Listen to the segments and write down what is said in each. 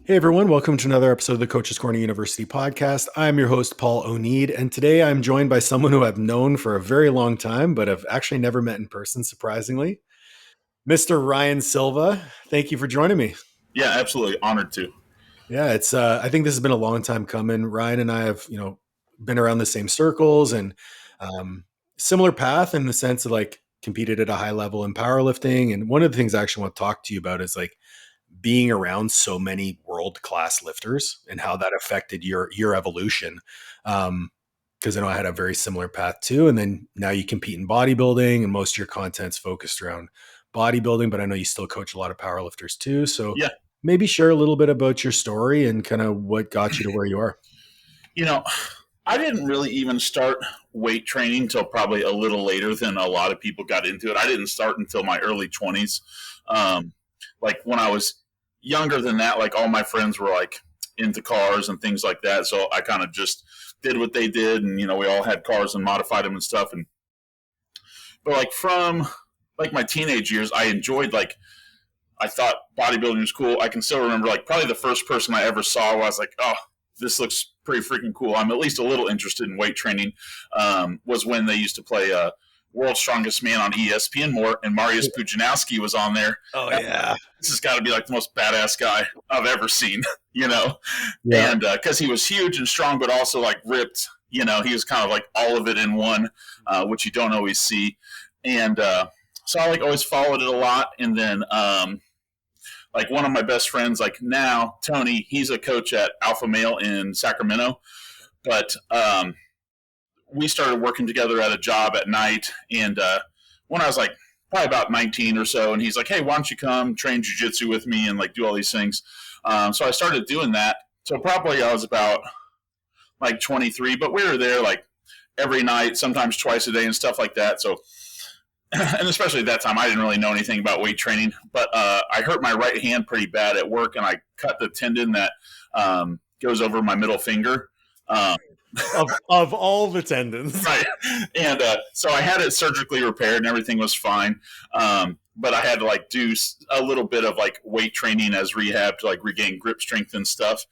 Hey everyone, welcome to another episode of the Coach's Corner University podcast. I'm your host, Paul O'Neid, and today I'm joined by someone who I've known for a very long time, but have actually never met in person, surprisingly. Mr. Ryan Sylva, thank you for joining me. Yeah, absolutely. Honored to. Yeah, I think this has been a long time coming. Ryan and I have, been around the same circles and um, similar path in the sense of like competed at a high level in powerlifting. And one of the things I actually want to talk to you about is like being around so many world-class lifters and how that affected your evolution. Because I know I had a very similar path too. And then now you compete in bodybuilding and most of your content's focused around bodybuilding, but I know you still coach a lot of powerlifters too. So Yeah. maybe share a little bit about your story and kind of what got you to where you are. You know, I didn't really even start weight training until probably a little later than a lot of people got into it. I didn't start until my early 20s. Like when I was younger than that, like all my friends were like into cars and things like that. So I kind of just did what they did. And, we all had cars and modified them and stuff. But like from like my teenage years, I thought bodybuilding was cool. I can still remember like probably the first person I ever saw where I was like, oh, this looks pretty freaking cool. I'm at least a little interested in weight training. Was when they used to play World's Strongest Man on ESPN more, and Mariusz Pudzianowski was on there. Oh yeah, this has got to be like the most badass guy I've ever seen, Yeah. And because he was huge and strong, but also like ripped. He was kind of like all of it in one, which you don't always see. And so I like always followed it a lot, and then. Like one of my best friends, like now, Tony, he's a coach at Alpha Male in Sacramento. But we started working together at a job at night. And when I was like probably about 19 or so, and he's like, hey, why don't you come train jiu-jitsu with me and like do all these things? So I started doing that. So probably I was about like 23, but we were there like every night, sometimes twice a day and stuff like that. So and especially at that time, I didn't really know anything about weight training, but I hurt my right hand pretty bad at work, and I cut the tendon that goes over my middle finger. Of all the tendons. Right. And so I had it surgically repaired, and everything was fine. But I had to like do a little bit of like weight training as rehab to like regain grip strength and stuff.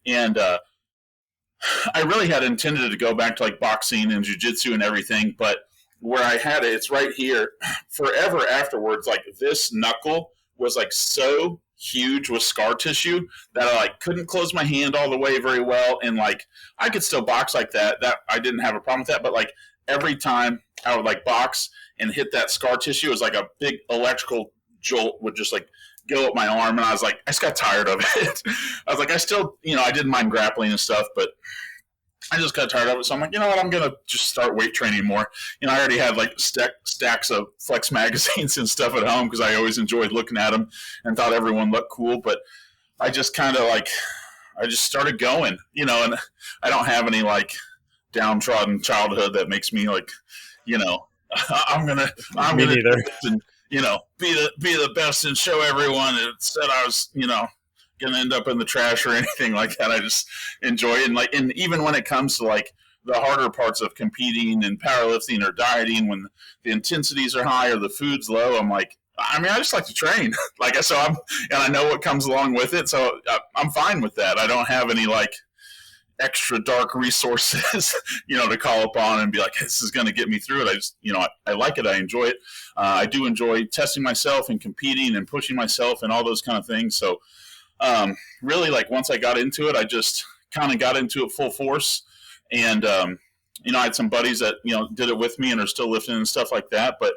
And I really had intended to go back to like boxing and jiu-jitsu and everything, but where I had it, it's right here. Forever afterwards, like this knuckle was like so huge with scar tissue that I like couldn't close my hand all the way very well, and like I could still box like that. That I didn't have a problem with that, but like every time I would like box and hit that scar tissue, it was like a big electrical jolt would just like go up my arm, and I was like, I just got tired of it. I was like, I still, I didn't mind grappling and stuff, but I just got tired of it. So I'm like, you know what? I'm going to just start weight training more. I already had like stacks of Flex magazines and stuff at home because I always enjoyed looking at them and thought everyone looked cool. But I just kind of like, I just started going, and I don't have any like downtrodden childhood that makes me like, I'm going to and, be the best and show everyone that said I was, gonna end up in the trash or anything like that. I just enjoy it, and even when it comes to like the harder parts of competing and powerlifting or dieting, when the intensities are high or the food's low, I'm like, I just like to train. And I know what comes along with it, so I'm fine with that. I don't have any like extra dark resources, to call upon and be like, this is going to get me through it. I just, I like it. I enjoy it. I do enjoy testing myself and competing and pushing myself and all those kind of things. So really, like once I got into it, I just kind of got into it full force. And, I had some buddies that, did it with me and are still lifting and stuff like that. But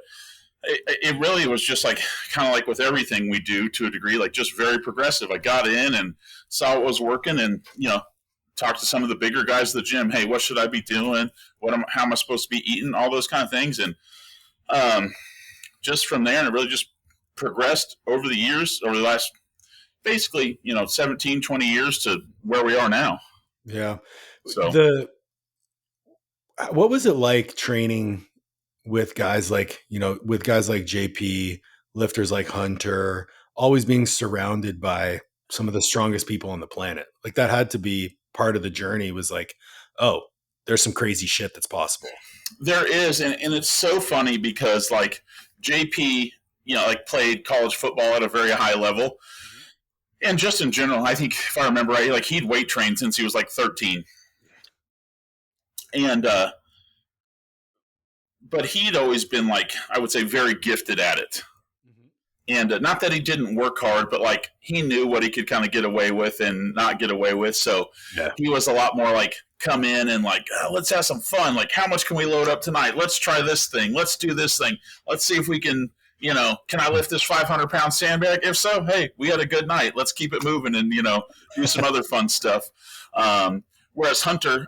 it really was just like kind of like with everything we do to a degree, like just very progressive. I got in and saw what was working and, talked to some of the bigger guys at the gym. Hey, what should I be doing? How am I supposed to be eating? All those kind of things. And just from there, and it really just progressed over the years, over the last basically, 17, 20 years to where we are now. Yeah. So what was it like training with guys like, JP, lifters like Hunter, always being surrounded by some of the strongest people on the planet? Like that had to be part of the journey, was like, oh, there's some crazy shit that's possible. There is. And it's so funny because like JP, like played college football at a very high level. And just in general, I think if I remember right, like he'd weight trained since he was like 13. And, but he'd always been like, I would say very gifted at it. And not that he didn't work hard, but like he knew what he could kind of get away with and not get away with. So he was a lot more like come in and like, oh, let's have some fun. Like, how much can we load up tonight? Let's try this thing. Let's do this thing. Let's see if we can, you know, can I lift this 500-pound sandbag? If so, hey, we had a good night. Let's keep it moving and, you know, do some other fun stuff. Whereas Hunter,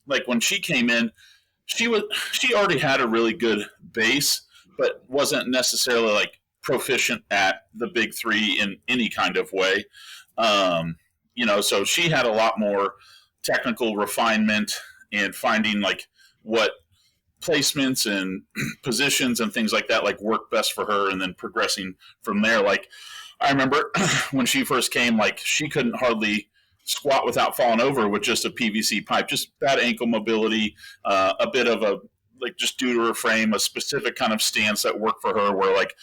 like when she came in, she already had a really good base, but wasn't necessarily like proficient at the big three in any kind of way. You know, so she had a lot more technical refinement and finding like what placements and positions and things like that like work best for her, and then progressing from there. Like I remember when she first came, like she couldn't hardly squat without falling over with just a PVC pipe, just bad ankle mobility, a bit of a like just due to her frame, a specific kind of stance that worked for her where like,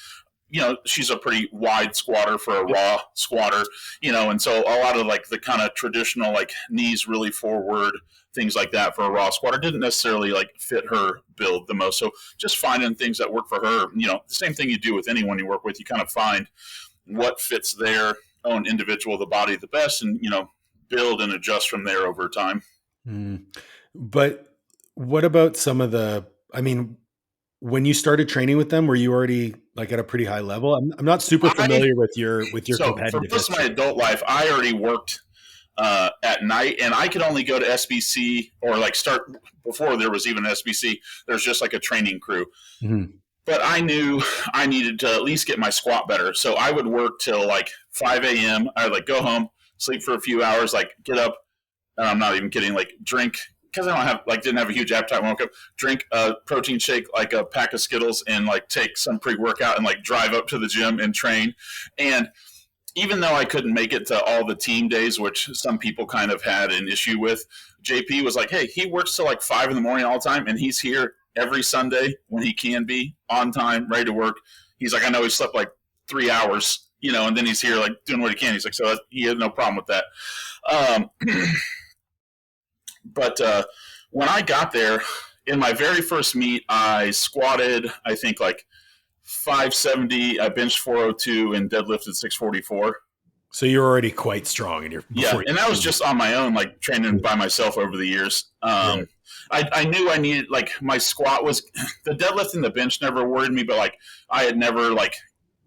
you know, she's a pretty wide squatter for a raw squatter, you know, and so a lot of like the kind of traditional like knees really forward, things like that for a raw squatter didn't necessarily like fit her build the most. So just finding things that work for her, you know, the same thing you do with anyone you work with, you kind of find what fits their own individual, the body the best, and, you know, build and adjust from there over time. But what about some of I mean, when you started training with them, were you already like at a pretty high level? I'm not super familiar with your so competitive for most of my adult life, I already worked at night, and I could only go to SBC or like start before there was even SBC. There's just like a training crew. But I knew I needed to at least get my squat better. So I would work till like 5 a.m. I would like go home, sleep for a few hours, like get up, and I'm not even kidding, like drink, because I didn't have a huge appetite when I woke up, drink a protein shake, like a pack of Skittles, and like take some pre-workout and like drive up to the gym and train. And even though I couldn't make it to all the team days, which some people kind of had an issue with, JP was like, hey, he works till like 5 in the morning all the time, and he's here every Sunday when he can be on time, ready to work. He's like, I know he slept like 3 hours, you know, and then he's here like doing what he can. He's like, so he had no problem with that. But when I got there, in my very first meet, I squatted, I think, like 570, I benched 402, and deadlifted 644. So you're already quite strong in your and that was just on my own, like training by myself over the years. I knew I needed, like, my squat was the deadlift and the bench never worried me, but like I had never like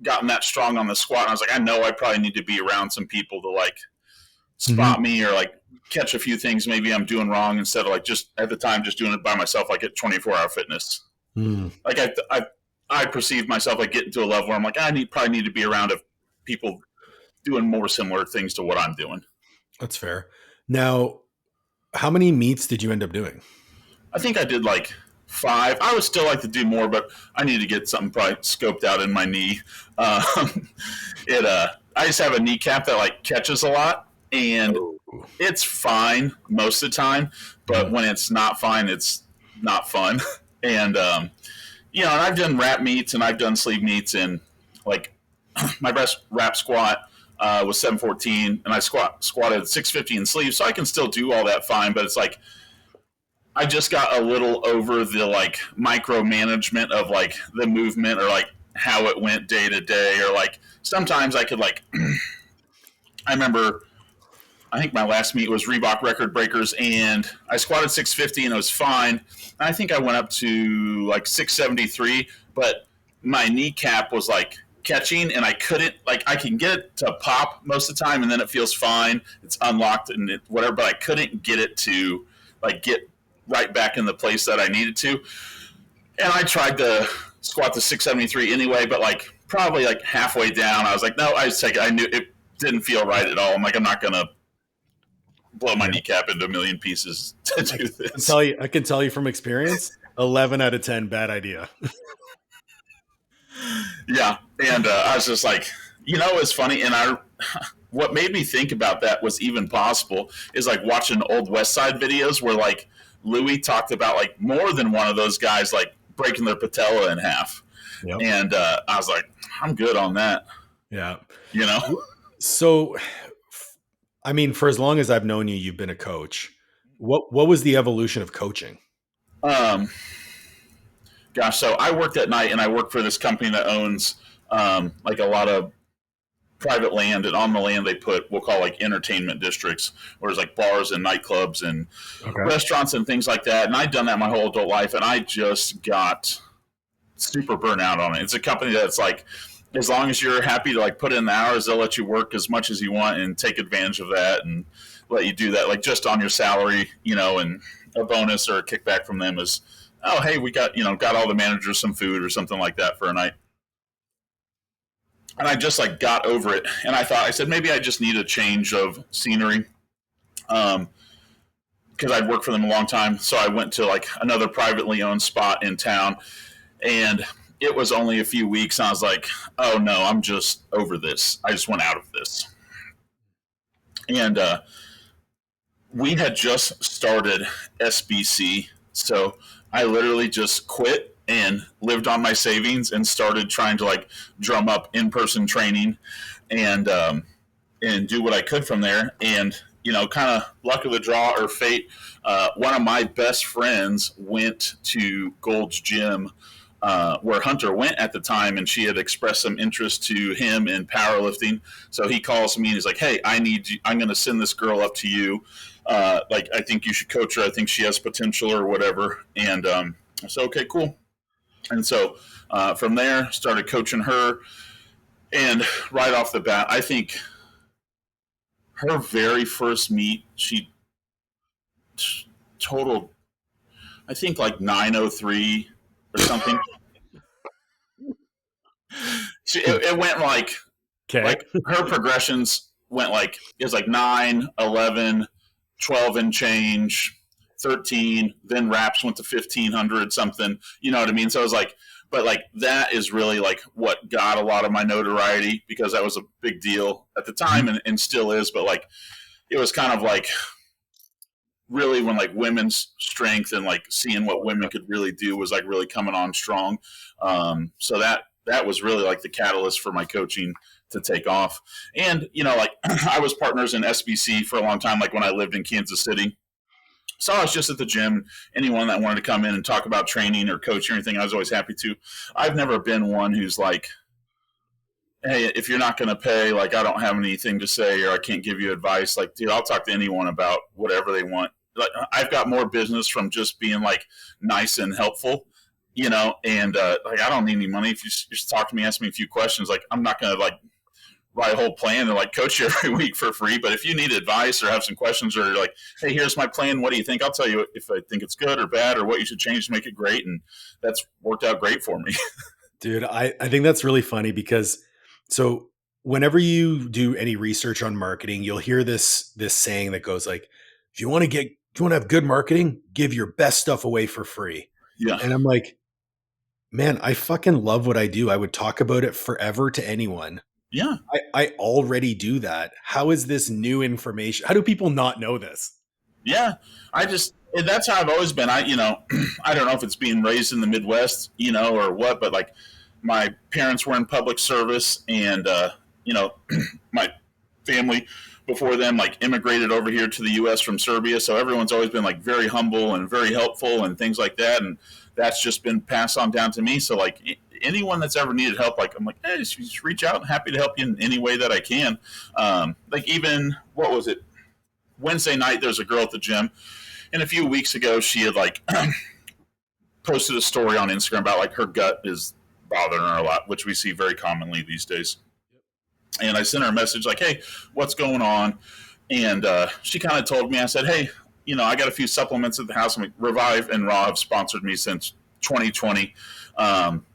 gotten that strong on the squat. And I was like, I know I probably need to be around some people to like spot me or like catch a few things maybe I'm doing wrong, instead of like just at the time just doing it by myself, like at 24-hour fitness. Like I perceived myself like getting to a level where I'm like, probably need to be around of people doing more similar things to what I'm doing. That's fair. Now, how many meets did you end up doing? I think I did like 5. I would still like to do more, but I need to get something probably scoped out in my knee. I just have a kneecap that like catches a lot, and it's fine most of the time, but when it's not fine, it's not fun. And you know, and I've done wrap meets and I've done sleeve meets, and like my best wrap squat was 714, and I squatted 650 in sleeves, so I can still do all that fine, but it's like I just got a little over the like micromanagement of like the movement or like how it went day to day, or like sometimes I could like I remember I think my last meet was Reebok Record Breakers, and I squatted 650 and it was fine. And I think I went up to like 673, but my kneecap was like catching, and I couldn't, like, I can get it to pop most of the time, and then it feels fine. It's unlocked and whatever, but I couldn't get it to like get right back in the place that I needed to. And I tried to squat to 673 anyway, but like probably like halfway down, I was like, no, I just take it. I knew it didn't feel right at all. I'm like, I'm not going to blow my kneecap into a million pieces to do this. I can tell you from experience, 11 out of 10, bad idea. Yeah. And I was just like, you know, it's funny. And what made me think about that was even possible is like watching old West Side videos where like Louis talked about like more than one of those guys like breaking their patella in half. Yep. And I was like, I'm good on that. Yeah. You know? So, I mean, for as long as I've known you, you've been a coach. What was the evolution of coaching? Um, Gosh, so I worked at night, and I work for this company that owns like a lot of private land, and on the land they put we'll call like entertainment districts, where there's like bars and nightclubs and Okay. restaurants and things like that. And I'd done that my whole adult life, and I just got super burnt out on it. It's a company that's like, as long as you're happy to like put in the hours, they'll let you work as much as you want and take advantage of that and let you do that like just on your salary, and a bonus or a kickback from them is, oh hey, we got all the managers some food or something like that for a night. And I just like got over it, and I said maybe I just need a change of scenery. Um, because I'd worked for them a long time. So I went to like another privately owned spot in town, and it was only a few weeks. And I was like, oh no, I'm just over this. I just went out of this. And we had just started SBC. So I literally just quit and lived on my savings and started trying to like drum up in-person training and do what I could from there. And kind of luck of the draw or fate, one of my best friends went to Gold's Gym, where Hunter went at the time, and she had expressed some interest to him in powerlifting. So he calls me and he's like, "Hey, I need you. I'm going to send this girl up to you. Like, I think you should coach her. I think she has potential or whatever." And I said, "Okay, cool." And so from there, started coaching her. And right off the bat, I think her very first meet, she totaled, I think, like 903 or something. It went Okay. like her progressions went like, it was like 9, 11, 12 and change, 13, then wraps went to 1500 something. You know what I mean? So I was like, but like that is really like what got a lot of my notoriety, because that was a big deal at the time, and still is. But like it was kind of like really when like women's strength and like seeing what women could really do was like really coming on strong. So that was really like the catalyst for my coaching to take off. And like I was partners in SBC for a long time, like when I lived in Kansas City. So I was just at the gym. Anyone that wanted to come in and talk about training or coaching or anything, I was always happy to. I've never been one who's like, hey, if you're not going to pay, like I don't have anything to say or I can't give you advice. Like, dude, I'll talk to anyone about whatever they want. Like, I've got more business from just being like nice and helpful, and like I don't need any money. If you just talk to me, ask me a few questions, like I'm not going to like write a whole plan and like coach you every week for free. But if you need advice or have some questions or like, hey, here's my plan, what do you think? I'll tell you if I think it's good or bad or what you should change to make it great. And that's worked out great for me. Dude, I think that's really funny because so whenever you do any research on marketing, you'll hear this saying that goes like, if you want to have good marketing, give your best stuff away for free. Yeah. And I'm like, man, I fucking love what I do. I would talk about it forever to anyone. Yeah. I already do that. How is this new information? How do people not know this? Yeah. That's how I've always been. I don't know if it's being raised in the Midwest, or what, but like my parents were in public service, and, my family before them like immigrated over here to the U.S. from Serbia. So everyone's always been like very humble and very helpful and things like that. And that's just been passed on down to me. So like anyone that's ever needed help, like I'm like, hey, just reach out. I'm happy to help you in any way that I can. Like even, what was it? Wednesday night, there's a girl at the gym, and a few weeks ago, she had like posted a story on Instagram about like her gut is bothering her a lot, which we see very commonly these days. And I sent her a message like, hey, what's going on? And she kind of told me, I said, hey, I got a few supplements at the house. Revive and Raw have sponsored me since 2020. I'm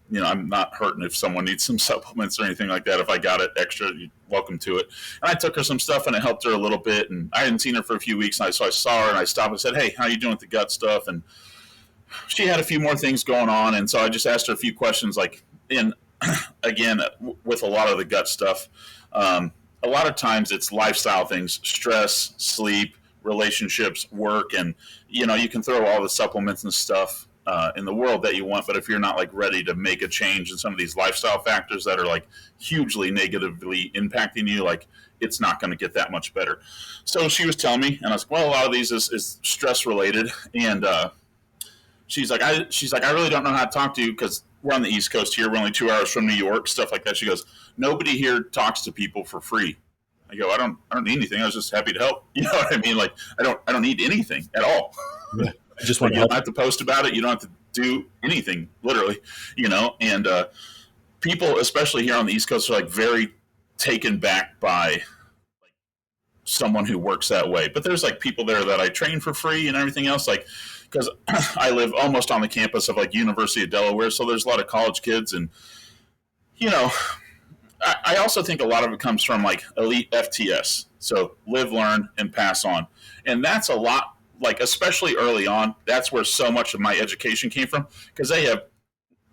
not hurting if someone needs some supplements or anything like that. If I got it extra, you're welcome to it. And I took her some stuff, and it helped her a little bit. And I hadn't seen her for a few weeks, so I saw her, and I stopped and said, hey, how you doing with the gut stuff? And she had a few more things going on, and so I just asked her a few questions, like, again, with a lot of the gut stuff, a lot of times it's lifestyle things, stress, sleep, relationships, work, and you can throw all the supplements and stuff in the world that you want. But if you're not like ready to make a change in some of these lifestyle factors that are like hugely negatively impacting you, like it's not going to get that much better. So she was telling me, and I was like, well, a lot of these is stress related. And she's like, I really don't know how to talk to you because we're on the East Coast here. We're only 2 hours from New York, stuff like that. She goes, nobody here talks to people for free. I go, I don't need anything. I was just happy to help. You know what I mean? Like, I don't need anything at all. Yeah. I just Like, want to you help. don't have to post about it. You don't have to do anything, literally, you know? And people, especially here on the East Coast, are like very taken back by someone who works that way. But there's like people there that I train for free and everything else. Like, because I live almost on the campus of like University of Delaware. So there's a lot of college kids. And, you know, I also think a lot of it comes from like elite FTS. So live, learn, and pass on. And that's a lot, like, especially early on, that's where so much of my education came from, because they have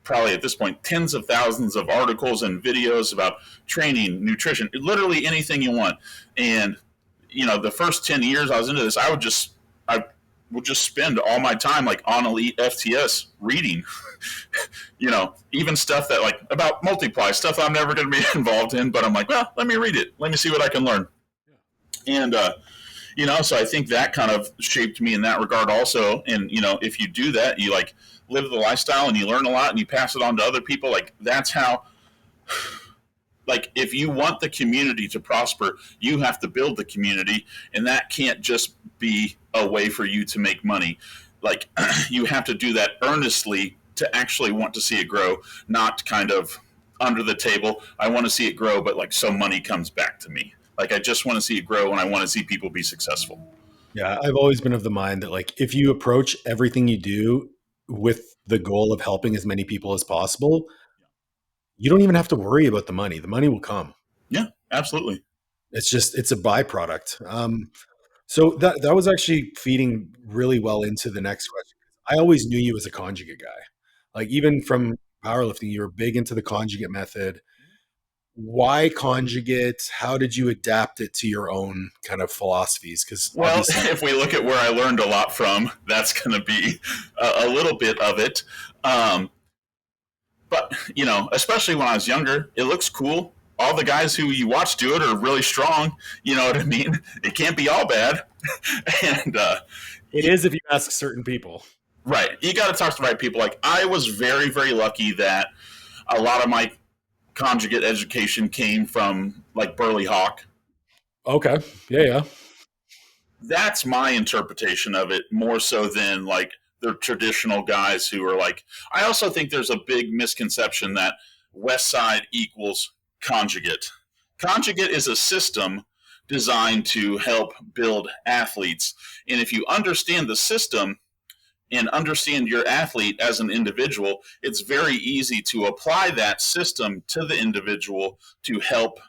probably at this point tens of thousands of articles and videos about training, nutrition, literally anything you want. And, you know, the first 10 years I was into this, I would just spend all my time like on elite FTS reading, you know, even stuff that like about multiply, stuff I'm never going to be involved in, but I'm like, well, let me read it. Let me see what I can learn. And, you know, so I think that kind of shaped me in that regard also. And, you know, if you do that, you like live the lifestyle and you learn a lot and you pass it on to other people. Like that's how, like, if you want the community to prosper, you have to build the community, and that can't just be a way for you to make money. Like, you have to do that earnestly to actually want to see it grow, not kind of under the table. I want to see it grow, but like so money comes back to me. Like, I just want to see it grow and I want to see people be successful. Yeah, I've always been of the mind that like if you approach everything you do with the goal of helping as many people as possible, you don't even have to worry about the money. The money will come. Yeah, absolutely. It's a byproduct. So that was actually feeding really well into the next question. I always knew you as a conjugate guy. Like even from powerlifting, you were big into the conjugate method. Why conjugate? How did you adapt it to your own kind of philosophies? Because Well, obviously, if we look at where I learned a lot from, that's going to be a little bit of it. But, you know, especially when I was younger, it looks cool. All the guys who you watch do it are really strong. You know what I mean? It can't be all bad. And, it is if you ask certain people. right. You got to talk to the right people. Like, I was very, very lucky that a lot of my conjugate education came from, like, Burley Hawk. Okay. Yeah. That's my interpretation of it more so than like the traditional guys who are like, I also think there's a big misconception that West Side equals conjugate. Conjugate is a system designed to help build athletes. And if you understand the system and understand your athlete as an individual, it's very easy to apply that system to the individual to help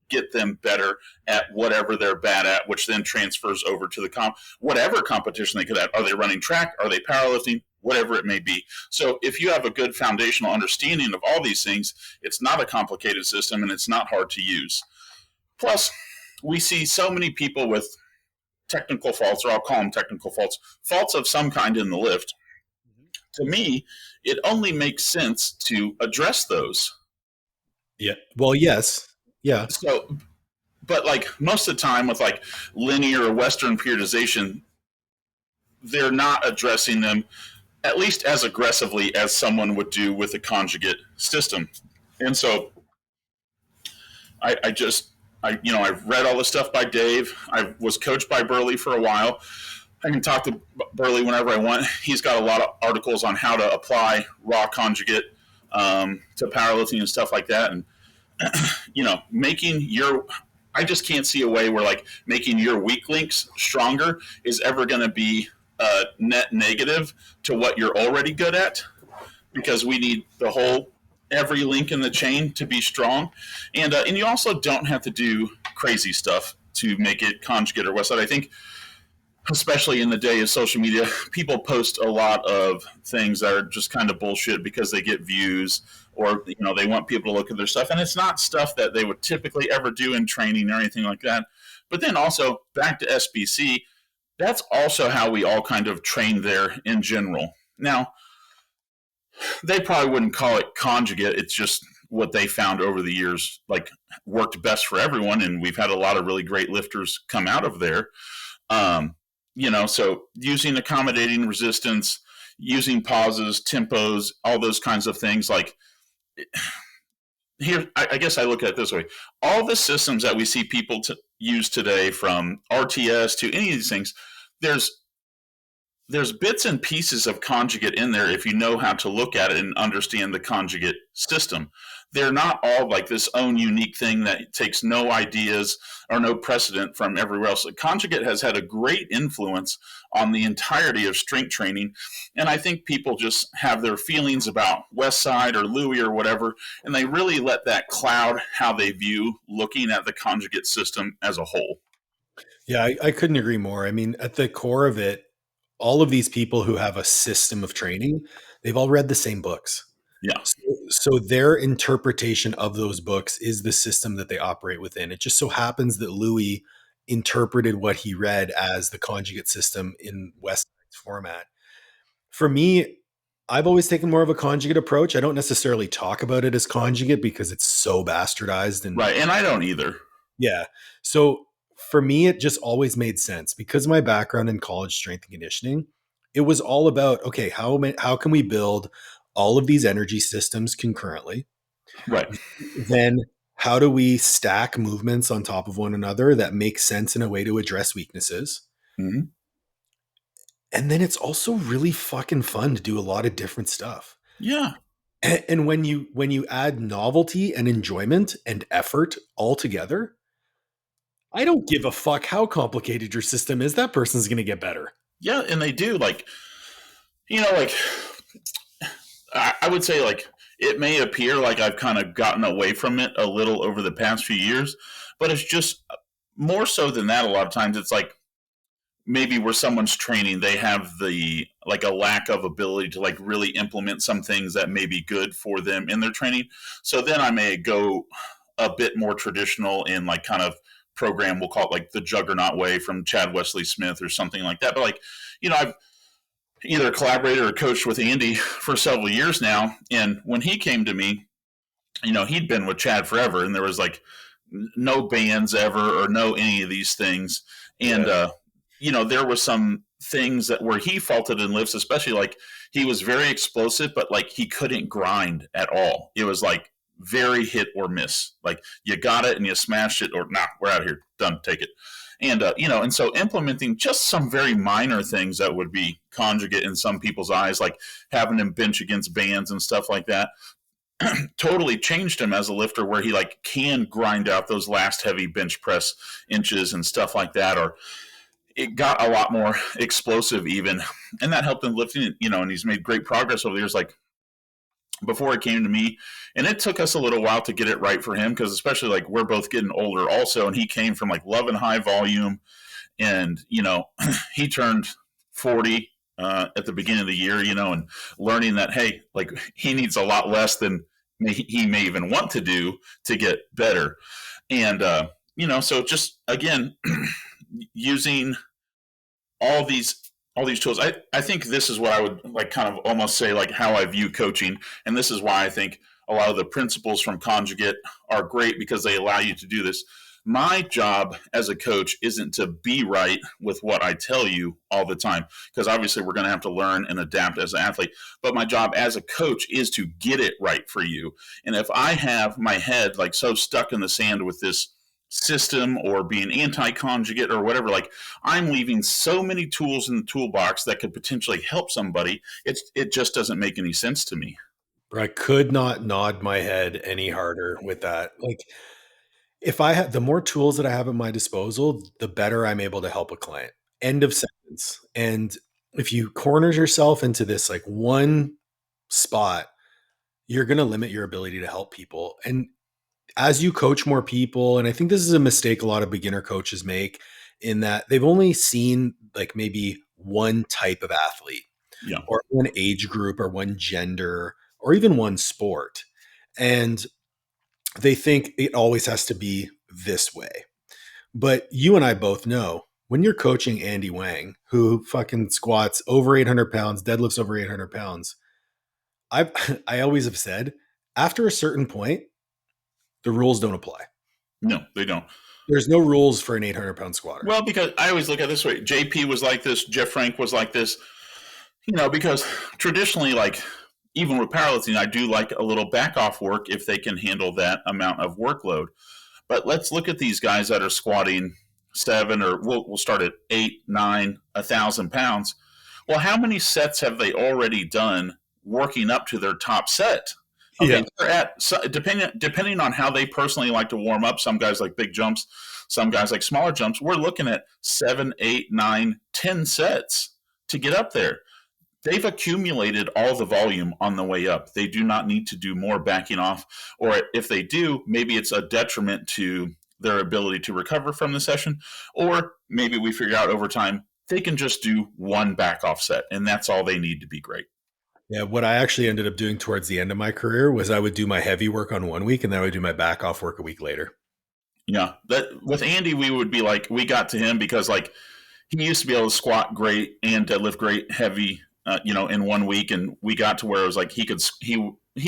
get them better at whatever they're bad at, which then transfers over to the whatever competition they could have. Are they running track? Are they powerlifting? Whatever it may be. So if you have a good foundational understanding of all these things, it's not a complicated system and it's not hard to use. Plus, we see so many people with technical faults, or I'll call them technical faults of some kind in the lift. To me, it only makes sense to address those. Yeah. Well, yes. Yeah. So, but like most of the time with like linear or Western periodization, they're not addressing them at least as aggressively as someone would do with a conjugate system. And so I've read all this stuff by Dave. I was coached by Burley for a while. I can talk to Burley whenever I want. He's got a lot of articles on how to apply raw conjugate to powerlifting and stuff like that. And you know, I just can't see a way where like making your weak links stronger is ever going to be net negative to what you're already good at, because we need every link in the chain to be strong. And you also don't have to do crazy stuff to make it conjugate or Westside. I think, especially in the day of social media, people post a lot of things that are just kind of bullshit because they get views, or you know, they want people to look at their stuff, and it's not stuff that they would typically ever do in training or anything like that. But then also back to SBC, that's also how we all kind of train there in general. Now, They probably wouldn't call it conjugate. It's just what they found over the years, like worked best for everyone. And we've had a lot of really great lifters come out of there. Um, so using accommodating resistance, using pauses, tempos, all those kinds of things. Like here, I guess I look at it this way: all the systems that we see people use today, from RTS to any of these things, there's there's bits and pieces of conjugate in there if you know how to look at it and understand the conjugate system. They're not all like this own unique thing that takes no ideas or no precedent from everywhere else. The conjugate has had a great influence on the entirety of strength training. And I think people just have their feelings about Westside or Louis or whatever, and they really let that cloud how they view looking at the conjugate system as a whole. Yeah, I couldn't agree more. I mean, at the core of it, all of these people who have a system of training, they've all read the same books. Yeah. So their interpretation of those books is the system that they operate within. It just so happens that Louis interpreted what he read as the conjugate system in Westside's format. For me, I've always taken more of a conjugate approach. I don't necessarily talk about it as conjugate because it's so bastardized and Right. And I don't either. yeah. So for me, it just always made sense because of my background in college strength and conditioning. It was all about, okay, how can we build all of these energy systems concurrently? Right. Then how do we stack movements on top of one another that make sense in a way to address weaknesses? Mm-hmm. And then it's also really fucking fun to do a lot of different stuff. Yeah. And when you add novelty and enjoyment and effort all together, I don't give a fuck how complicated your system is. That person's going to get better. Yeah. And they do. Like, like I would say, like, it may appear like I've kind of gotten away from it a little over the past few years, but it's just more so than that. A lot of times it's like maybe where someone's training, they have the like a lack of ability to like really implement some things that may be good for them in their training. So then I may go a bit more traditional in like kind of program, we'll call it like the Juggernaut way from Chad Wesley Smith or something like that. But like, I've either collaborated or coached with Andy for several years now. And when he came to me, he'd been with Chad forever, and there was like no bands ever or no any of these things. And, there was some things that where he faulted in lifts, especially like he was very explosive, but like he couldn't grind at all. It was like very hit or miss. Like you got it and you smashed it, or nah, we're out of here, done, take it. And and so implementing just some very minor things that would be conjugate in some people's eyes, like having him bench against bands and stuff like that, totally changed him as a lifter, where he like can grind out those last heavy bench press inches and stuff like that, or it got a lot more explosive even, and that helped him lifting. And he's made great progress over the years. Like before it came to me, and it took us a little while to get it right for him, because especially like we're both getting older also, and he came from like loving high volume, and he turned 40 at the beginning of the year, and learning that, hey, like he needs a lot less than he may even want to do to get better. And so just again using all these tools. I think this is what I would like kind of almost say like how I view coaching. And this is why I think a lot of the principles from conjugate are great, because they allow you to do this. My job as a coach isn't to be right with what I tell you all the time, because obviously we're going to have to learn and adapt as an athlete. But my job as a coach is to get it right for you. And if I have my head like so stuck in the sand with this system or being anti-conjugate or whatever, like I'm leaving so many tools in the toolbox that could potentially help somebody. It just doesn't make any sense to me. I could not nod my head any harder with that. Like if I have the more tools that I have at my disposal, the better I'm able to help a client. End of sentence. And if you corner yourself into this like one spot, you're going to limit your ability to help people. And as you coach more people, and I think this is a mistake a lot of beginner coaches make, in that they've only seen like maybe one type of athlete, Yeah. or one age group, or one gender, or even one sport. And they think it always has to be this way. But you and I both know when you're coaching Andy Wang, who fucking squats over 800 pounds, deadlifts over 800 pounds, I I always have said after a certain point, the rules don't apply. No, they don't. There's no rules for an 800-pound squatter. Well, because I always look at it this way. JP was like this. Jeff Frank was like this. Because traditionally, like even with powerlifting, I do like a little back off work if they can handle that amount of workload. But let's look at these guys that are squatting 7 or we'll start at 8, 9, 1,000 pounds. Well, how many sets have they already done working up to their top set? Okay, Yeah. they're at depending on how they personally like to warm up. Some guys like big jumps, some guys like smaller jumps. We're looking at 7, 8, 9, 10 sets to get up there. They've accumulated all the volume on the way up. They do not need to do more backing off, or if they do, maybe it's a detriment to their ability to recover from the session, or maybe we figure out over time they can just do one back off set, and that's all they need to be great. Yeah, what I actually ended up doing towards the end of my career was I would do my heavy work on one week and then I would do my back off work a week later. Yeah, that with Andy, we would be like, we got to him because like he used to be able to squat great and deadlift great heavy, in 1 week, and we got to where it was like he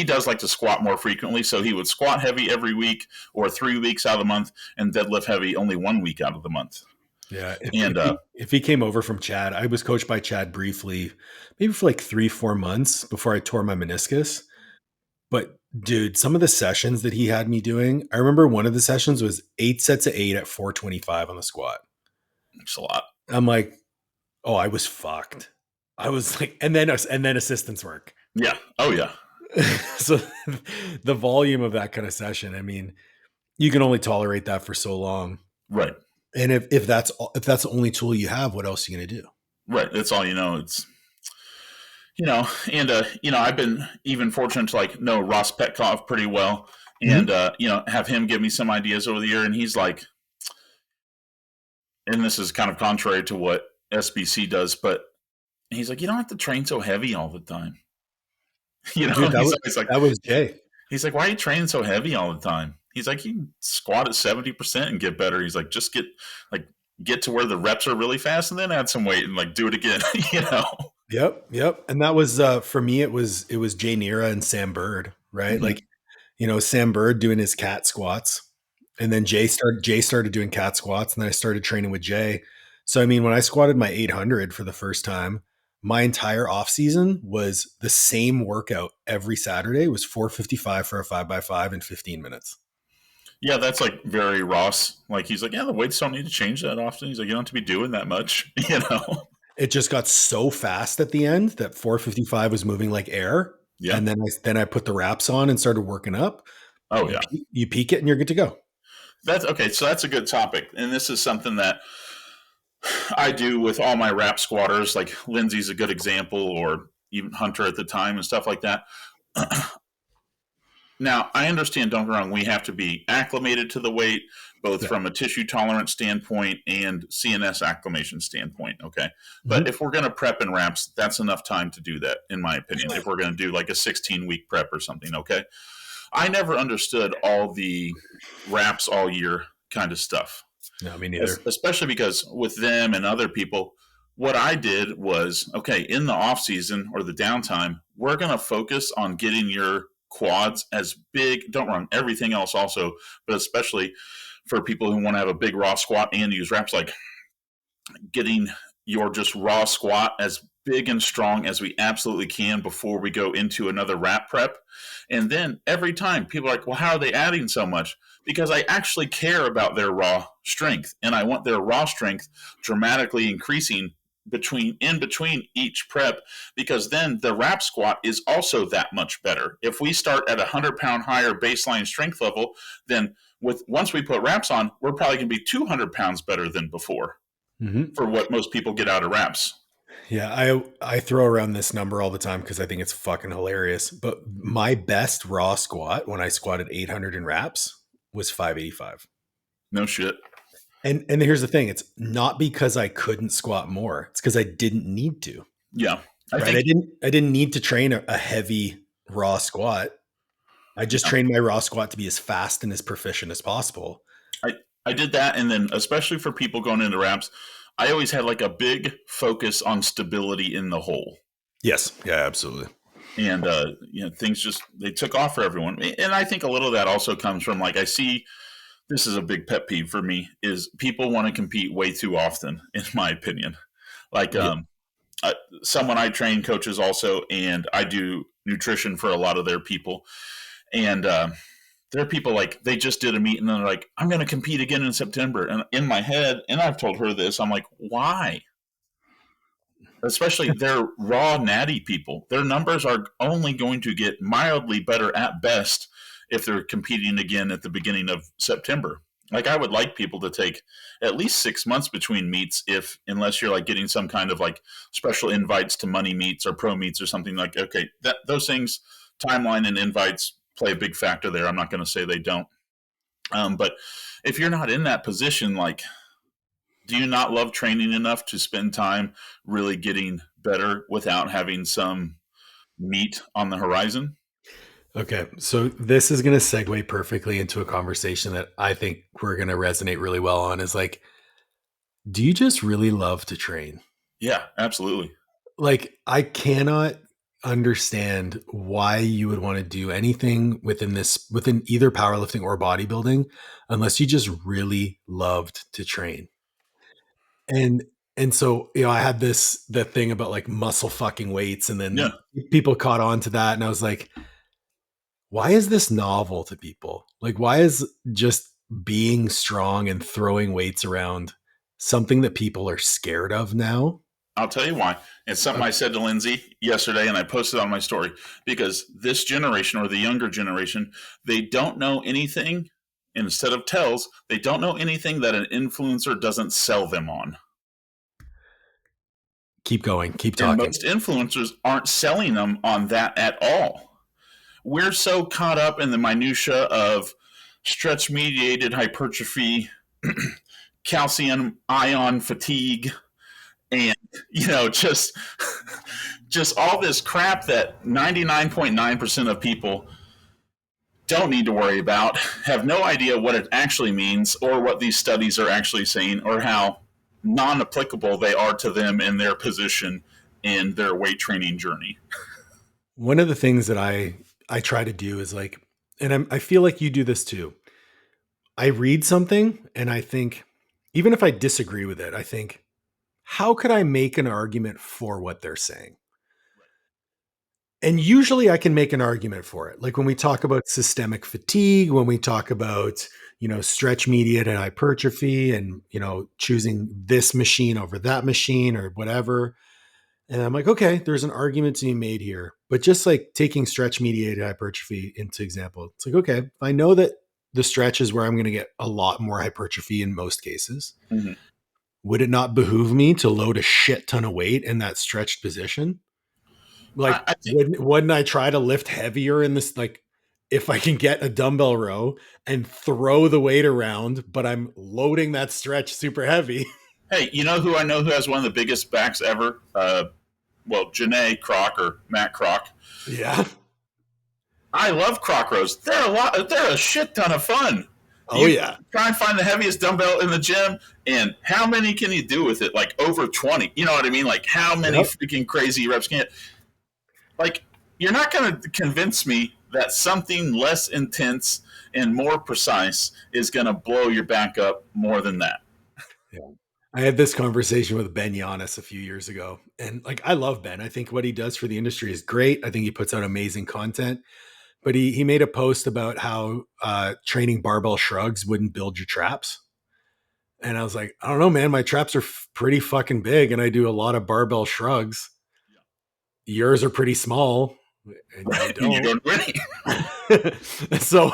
does like to squat more frequently, so he would squat heavy every week or 3 weeks out of the month, and deadlift heavy only 1 week out of the month. Yeah. And If he came over from Chad, I was coached by Chad briefly, maybe for like 3-4 months before I tore my meniscus. But dude, some of the sessions that he had me doing, I remember one of the sessions was 8 sets of 8 at 425 on the squat. it's a lot. I'm like, oh, I was fucked. I was like, and then assistance work. Yeah. Oh yeah. So the volume of that kind of session, I mean, you can only tolerate that for so long. Right. And if that's the only tool you have, what else are you going to do? Right. That's all you know. It's and I've been even fortunate to like know Ross Petkov pretty well, and have him give me some ideas over the year, and he's like, and this is kind of contrary to what SBC does, but he's like, you don't have to train so heavy all the time. Dude, that was Jay. He's like, why are you training so heavy all the time? He's like, you can squat at 70% and get better. He's like, just get to where the reps are really fast and then add some weight and like do it again, Yep. And that was for me, it was Jay Nera and Sam Bird, right? Mm-hmm. Like, Sam Bird doing his cat squats. And then Jay started doing cat squats, and then I started training with Jay. So I mean, when I squatted my 800 for the first time, my entire off season was the same workout every Saturday. It was 455 for a 5x5 in 15 minutes. Yeah, that's like very Ross. Like he's like, yeah, the weights don't need to change that often. He's like, you don't have to be doing that much, It just got so fast at the end that 455 was moving like air. Yeah. And then I put the wraps on and started working up. Oh yeah. You peak it and you're good to go. That's okay. So that's a good topic. And this is something that I do with all my rap squatters. Like Lindsay's a good example, or even Hunter at the time and stuff like that. Now, I understand, don't get me wrong, we have to be acclimated to the weight, both from a tissue tolerance standpoint and CNS acclimation standpoint, okay? But if we're going to prep and wraps, that's enough time to do that, in my opinion, if we're going to do like a 16-week prep or something, okay? I never understood all the wraps all year kind of stuff. No, me neither. Especially because with them and other people, what I did was, okay, in the off season or the downtime, we're going to focus on getting your quads as big. Don't run everything else also, but especially for people who want to have a big raw squat and use wraps, like getting your just raw squat as big and strong as we absolutely can before we go into another wrap prep. And then every time people are like, well, how are they adding so much? Because I actually care about their raw strength, and I want their raw strength dramatically increasing in between each prep, because then the wrap squat is also that much better. If we start at 100-pound higher baseline strength level, then once we put wraps on, we're probably going to be 200 pounds better than before for what most people get out of wraps. Yeah, I throw around this number all the time because I think it's fucking hilarious. But my best raw squat when I squatted 800 in wraps was 585. No shit. And here's the thing: it's not because I couldn't squat more; it's because I didn't need to. Yeah, I didn't need to train a heavy raw squat. I just trained my raw squat to be as fast and as proficient as possible. I did that, and then especially for people going into wraps, I always had like a big focus on stability in the hole. Yes. Yeah, absolutely. and things just they took off for everyone. And I think a little of that also comes from, like, I see this is a big pet peeve for me, is people want to compete way too often, in my opinion. Like, Yeah. someone I train coaches also, and I do nutrition for a lot of their people. And there are people, like, they just did a meet and they're like, I'm going to compete again in September. And in my head, and I've told her this, I'm like, why? Especially they're raw natty people. Their numbers are only going to get mildly better at best if they're competing again at the beginning of September. Like, I would like people to take at least 6 months between meets, if unless you're like getting some kind of like special invites to money meets or pro meets or something. Like, okay, that those things, timeline and invites play a big factor there. I'm not going to say they don't. But if you're not in that position, like, do you not love training enough to spend time really getting better without having some meat on the horizon? Okay. So this is going to segue perfectly into a conversation that I think we're going to resonate really well on is like, do you just really love to train? Yeah, absolutely. Like, I cannot understand why you would want to do anything within either powerlifting or bodybuilding unless you just really loved to train. And and so, I had the thing about like muscle fucking weights, and Yeah. then people caught on to that, and I was like, why is this novel to people? Like, why is just being strong and throwing weights around something that people are scared of now? I'll tell you why. It's something I said to Lindsay yesterday, and I posted on my story, because this generation, or the younger generation, they don't know anything. Instead of tells, they don't know anything that an influencer doesn't sell them on. Keep going, keep And talking. most influencers aren't selling them on that at all. We're so caught up in the minutia of stretch mediated hypertrophy, calcium ion fatigue, and just just all this crap that 99.9% of people don't need to worry about, have no idea what it actually means, or what these studies are actually saying, or how non-applicable they are to them in their position in their weight training journey. One of the things that I try to do is like, and I feel like you do this too. I read something and I think, even if I disagree with it, I think, how could I make an argument for what they're saying? And usually I can make an argument for it. Like when we talk about systemic fatigue, when we talk about, stretch mediated hypertrophy and, choosing this machine over that machine or whatever. And I'm like, okay, there's an argument to be made here. But just like taking stretch mediated hypertrophy into example, it's like, okay, if I know that the stretch is where I'm going to get a lot more hypertrophy in most cases, Mm-hmm. would it not behoove me to load a shit ton of weight in that stretched position? Like, I think, wouldn't I try to lift heavier in this? Like, if I can get a dumbbell row and throw the weight around, but I'm loading that stretch super heavy. hey, you know who I know who has one of the biggest backs ever? Well, Janae Kroc, or Matt Kroc. Yeah. I love croc rows. They're a shit ton of fun. Oh, You yeah. try and find the heaviest dumbbell in the gym, and how many can you do with it? Like over 20. You know what I mean? Like, how many Yep. freaking crazy reps can you? Like, you're not going to convince me that something less intense and more precise is going to blow your back up more than that. Yeah. I had this conversation with Ben Giannis a few years ago. And like, I love Ben. I think what he does for the industry is great. I think he puts out amazing content. But he made a post about how training barbell shrugs wouldn't build your traps. And I was like, I don't know, man. My traps are pretty fucking big, and I do a lot of barbell shrugs. Yours are pretty small, and you Right? And you don't. don't really. So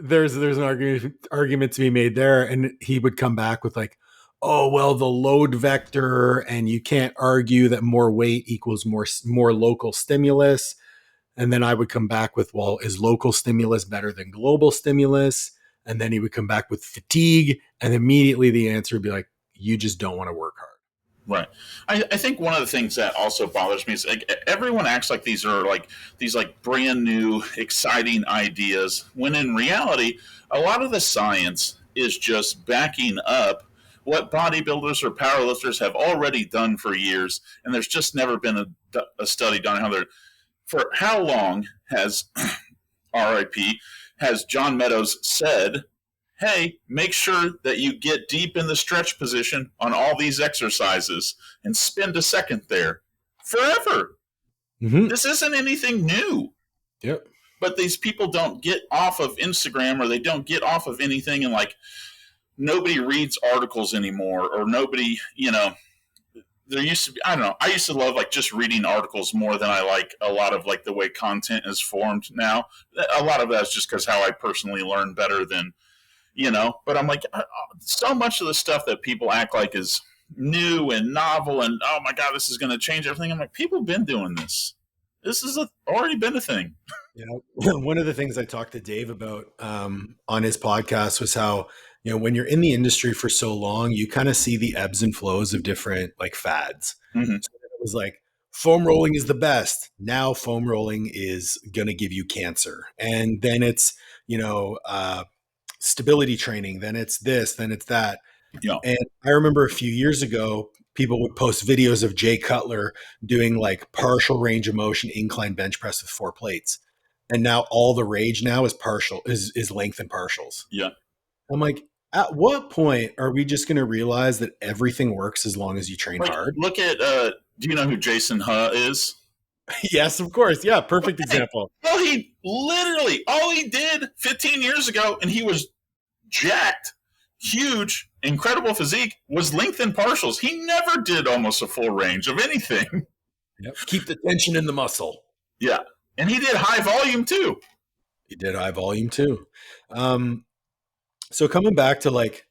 there's an argument to be made there, and he would come back with like, oh well, the load vector, and you can't argue that more weight equals more local stimulus. And then I would come back with, well, is local stimulus better than global stimulus? And then he would come back with fatigue, and immediately the answer would be like, you just don't want to work hard. Right. I think one of the things that also bothers me is, like, everyone acts like these are like these like brand new exciting ideas, when in reality a lot of the science is just backing up what bodybuilders or powerlifters have already done for years, and there's just never been a study done on how they're for how long has RIP has John Meadows said, hey, make sure that you get deep in the stretch position on all these exercises and spend a second there forever. Mm-hmm. This isn't anything new. Yep. But these people don't get off of Instagram, or they don't get off of anything, and like nobody reads articles anymore, or nobody, there used to be, I don't know, I used to love like just reading articles more than I like a lot of like the way content is formed now. A lot of that's just because how I personally learn better than, but I'm like, so much of the stuff that people act like is new and novel and, oh my God, this is going to change everything. I'm like, people have been doing this. This has already been a thing. One of the things I talked to Dave about on his podcast was how, when you're in the industry for so long, you kind of see the ebbs and flows of different like fads. Mm-hmm. So it was like foam rolling is the best. Now foam rolling is going to give you cancer. And then it's, stability training. Then it's this, then it's that. Yeah. And I remember a few years ago, people would post videos of Jay Cutler doing like partial range of motion incline bench press with 4 plates. And now all the rage now is is length and partials. Yeah. I'm like, at what point are we just going to realize that everything works as long as you train hard? Look at, do you know who Jason Huh is? Yes, of course. Yeah. Perfect example. Well, he literally, all he did 15 years ago, and he was jacked, huge, incredible physique, was length and partials. He never did almost a full range of anything. Yep. Keep the tension in the muscle. Yeah. And he did high volume too. He did high volume too. So coming back to like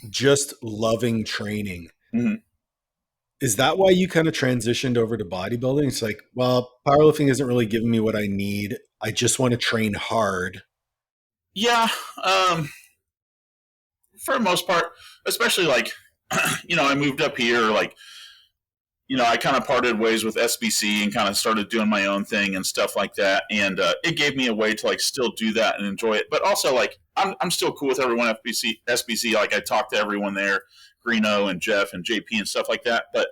just loving training, mm-hmm. Is that why you kind of transitioned over to bodybuilding? It's like, well, powerlifting isn't really giving me what I need. I just want to train hard. Yeah. For the most part, especially like, I moved up here, like, I kind of parted ways with SBC and kind of started doing my own thing and stuff like that. And it gave me a way to like still do that and enjoy it. But also like, I'm still cool with everyone at SBC. Like I talk to everyone there, Greeno and Jeff and JP and stuff like that. But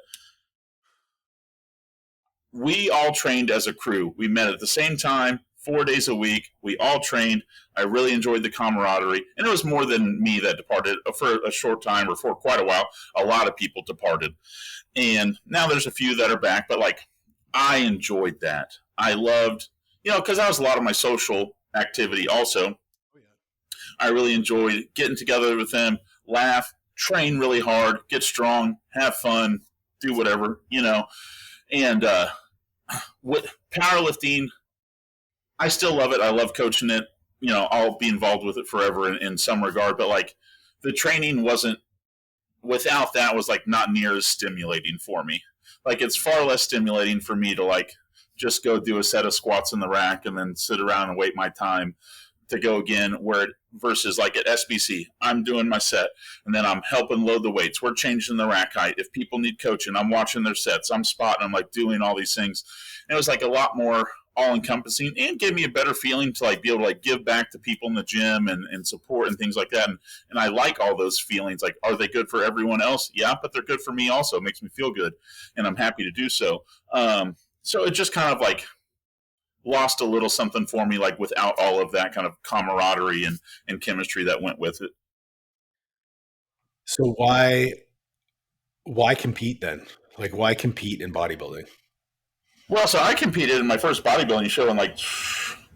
we all trained as a crew. We met at the same time, 4 days a week. We all trained. I really enjoyed the camaraderie. And it was more than me that departed for a short time, or for quite a while. A lot of people departed. And now there's a few that are back, but like I enjoyed that. I loved, because that was a lot of my social activity also. Oh, yeah. I really enjoyed getting together with them, laugh, train really hard, get strong, have fun, do whatever, And with powerlifting, I still love it. I love coaching it. I'll be involved with it forever in some regard, but like the training wasn't, without that, was like not near as stimulating for me. Like it's far less stimulating for me to like just go do a set of squats in the rack and then sit around and wait my time to go again, versus like at SBC, I'm doing my set and then I'm helping load the weights. We're changing the rack height. If people need coaching, I'm watching their sets. I'm spotting, I'm like doing all these things. And it was like a lot more all encompassing, and gave me a better feeling to like be able to like give back to people in the gym and support and things like that. And I like all those feelings. Like, are they good for everyone else? Yeah, but they're good for me also. It makes me feel good, and I'm happy to do so. So it just kind of like lost a little something for me, like without all of that kind of camaraderie and chemistry that went with it. So why compete then? Like, why compete in bodybuilding? Well, so I competed in my first bodybuilding show in like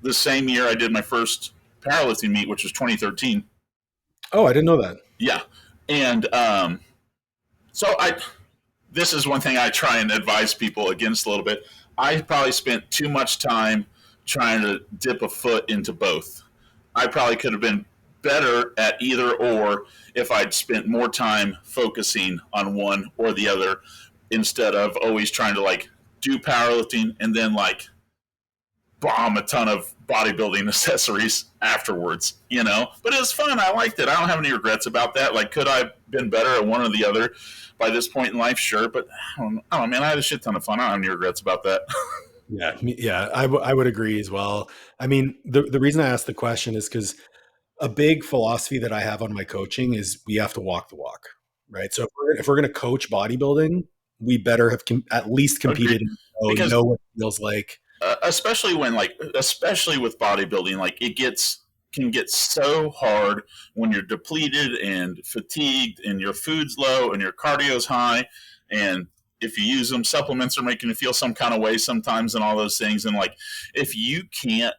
the same year I did my first powerlifting meet, which was 2013. Oh, I didn't know that. Yeah. And this is one thing I try and advise people against a little bit. I probably spent too much time trying to dip a foot into both. I probably could have been better at either or if I'd spent more time focusing on one or the other, instead of always trying to like do powerlifting and then like bomb a ton of bodybuilding accessories afterwards, But it was fun. I liked it. I don't have any regrets about that. Like, could I have been better at one or the other by this point in life? Sure. But I don't know, man. I had a shit ton of fun. I don't have any regrets about that. Yeah. I would agree as well. I mean, the reason I asked the question is because a big philosophy that I have on my coaching is we have to walk the walk, right? So if we're going to coach bodybuilding, we better have at least competed and know what it feels like. especially when especially with bodybuilding, like can get so hard when you're depleted and fatigued and your food's low and your cardio's high, and if you use them, supplements are making you feel some kind of way sometimes and all those things. And like, if you can't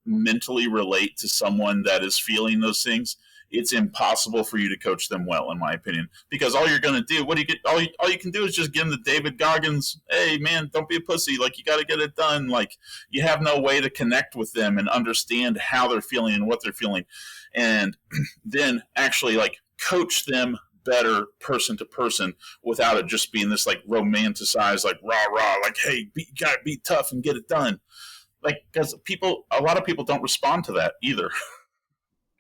mentally relate to someone that is feeling those things, it's impossible for you to coach them well, in my opinion. Because all you're going to do, what do you get? All you can do is just give them the David Goggins, hey man, don't be a pussy. Like, you got to get it done. Like, you have no way to connect with them and understand how they're feeling and what they're feeling, and then actually like coach them better person to person without it just being this like romanticized, like rah rah, like, hey, you gotta be tough and get it done. Like, because a lot of people don't respond to that either.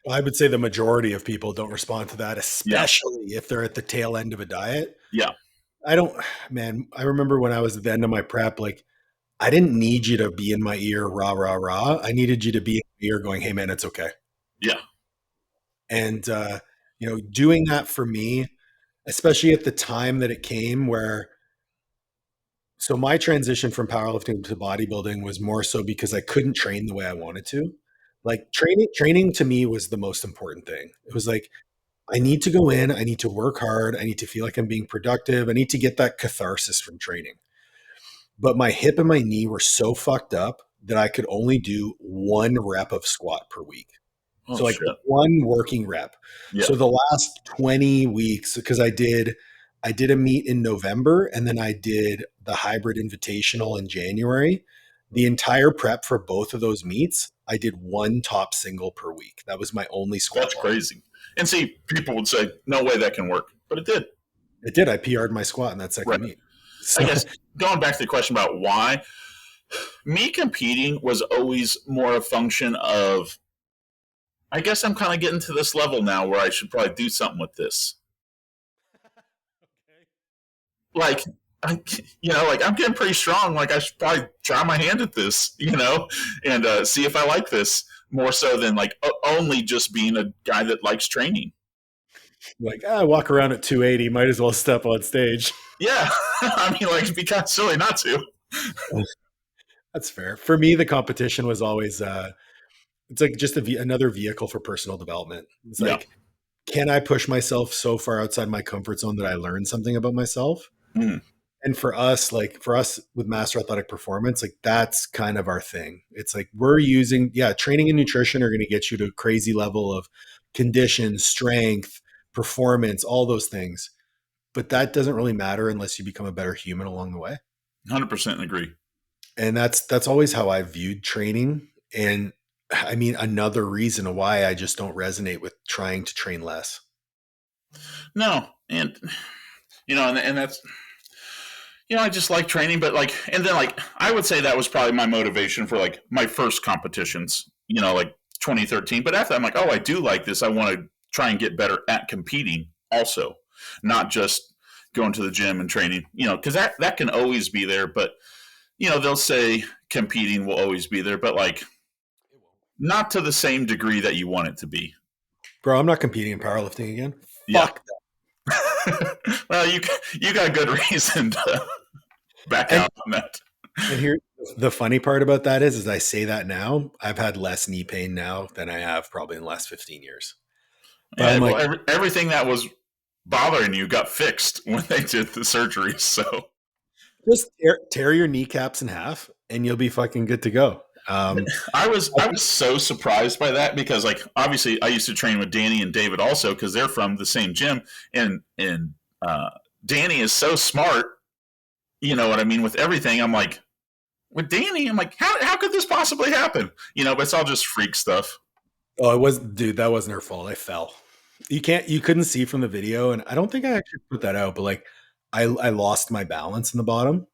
I would say the majority of people don't respond to that, Yeah, especially if they're at the tail end of a diet. yeah, I don't, man, I remember when I was at the end of my prep, like, I didn't need you to be in my ear, rah, rah, rah. I needed you to be in my ear going, hey, man, it's okay. yeah. And, doing that for me, especially at the time that it came where, so my transition from powerlifting to bodybuilding was more so because I couldn't train the way I wanted to. Like training to me was the most important thing. It was like, I need to go in, I need to work hard, I need to feel like I'm being productive, I need to get that catharsis from training. But my hip and my knee were so fucked up that I could only do one rep of squat per week. Oh So like shit. one working rep. Yeah, So the last 20 weeks, because I did a meet in November and then I did the hybrid invitational in January. The entire prep for both of those meets, I did one top single per week. That was my only squat that's volume. crazy. And see, people would say, no way that can work, but it did. It did. I PR'd my squat in that Right. second meet. I So guess going back to the question about why, me competing was always more a function of, I guess I'm kind of getting to this level now where I should probably do something with this. Like, I, like, I'm getting pretty strong. Like, I should probably try my hand at this, and see if I like this more so than like only just being a guy that likes training. like, I walk around at 280, might as well step on stage. Yeah, I mean, like, it'd be kind of silly not to. That's fair. For me, the competition was always it's like just another vehicle for personal development. It's Yeah. like, can I push myself so far outside my comfort zone that I learn something about myself? Mm, And for us with Master Athletic Performance, like that's kind of our thing. It's like we're using, yeah, training and nutrition are going to get you to a crazy level of condition, strength, performance, all those things. But that doesn't really matter unless you become a better human along the way. 100% agree. And that's always how I viewed training. And I mean, another reason why I just don't resonate with trying to train less. No, and and that's, I just like training, but like, and then like, I would say that was probably my motivation for like my first competitions, like 2013. But after that, I'm like, oh, I do like this. I want to try and get better at competing also, not just going to the gym and training, because that can always be there. But, they'll say competing will always be there, but like not to the same degree that you want it to be. Bro, I'm not competing in powerlifting again. Yeah. Fuck. Well, you got good reason to back And out on that. and here the funny part about that is I say that now, I've had less knee pain now than I have probably in the last 15 years. But Yeah, I'm well, like, everything that was bothering you got fixed when they did the surgery. So just tear your kneecaps in half and you'll be fucking good to go. I was so surprised by that because like obviously I used to train with Danny and David also because they're from the same gym and Danny is so smart. You know what I mean with everything. I'm like with Danny. I'm like how could this possibly happen? But it's all just freak stuff. Oh, it was, dude, that wasn't her fault. I fell. You couldn't see from the video. And I don't think I actually put that out, but like I lost my balance in the bottom.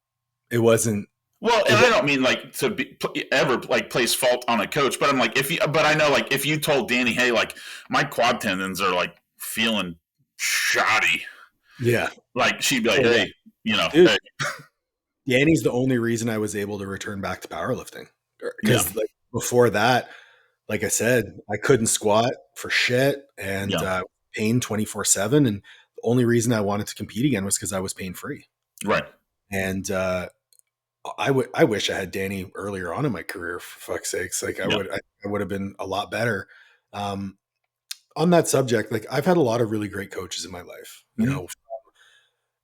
It wasn't, Well, it and I was, don't mean like to be ever like place fault on a coach, but I'm like but I know like if you told Danny, hey, like my quad tendons are like feeling shoddy, yeah. like she'd be like, Oh, yeah. hey, Dude, hey, Danny's the only reason I was able to return back to powerlifting. yeah, Because like before that, like I said, I couldn't squat for shit and yeah, pain 24/7. And the only reason I wanted to compete again was because I was pain free. right, And I wish I had Danny earlier on in my career, for fuck's sakes. Like Yeah. I would have been a lot better. Um, on that subject, like I've had a lot of really great coaches in my life. You Hmm. know,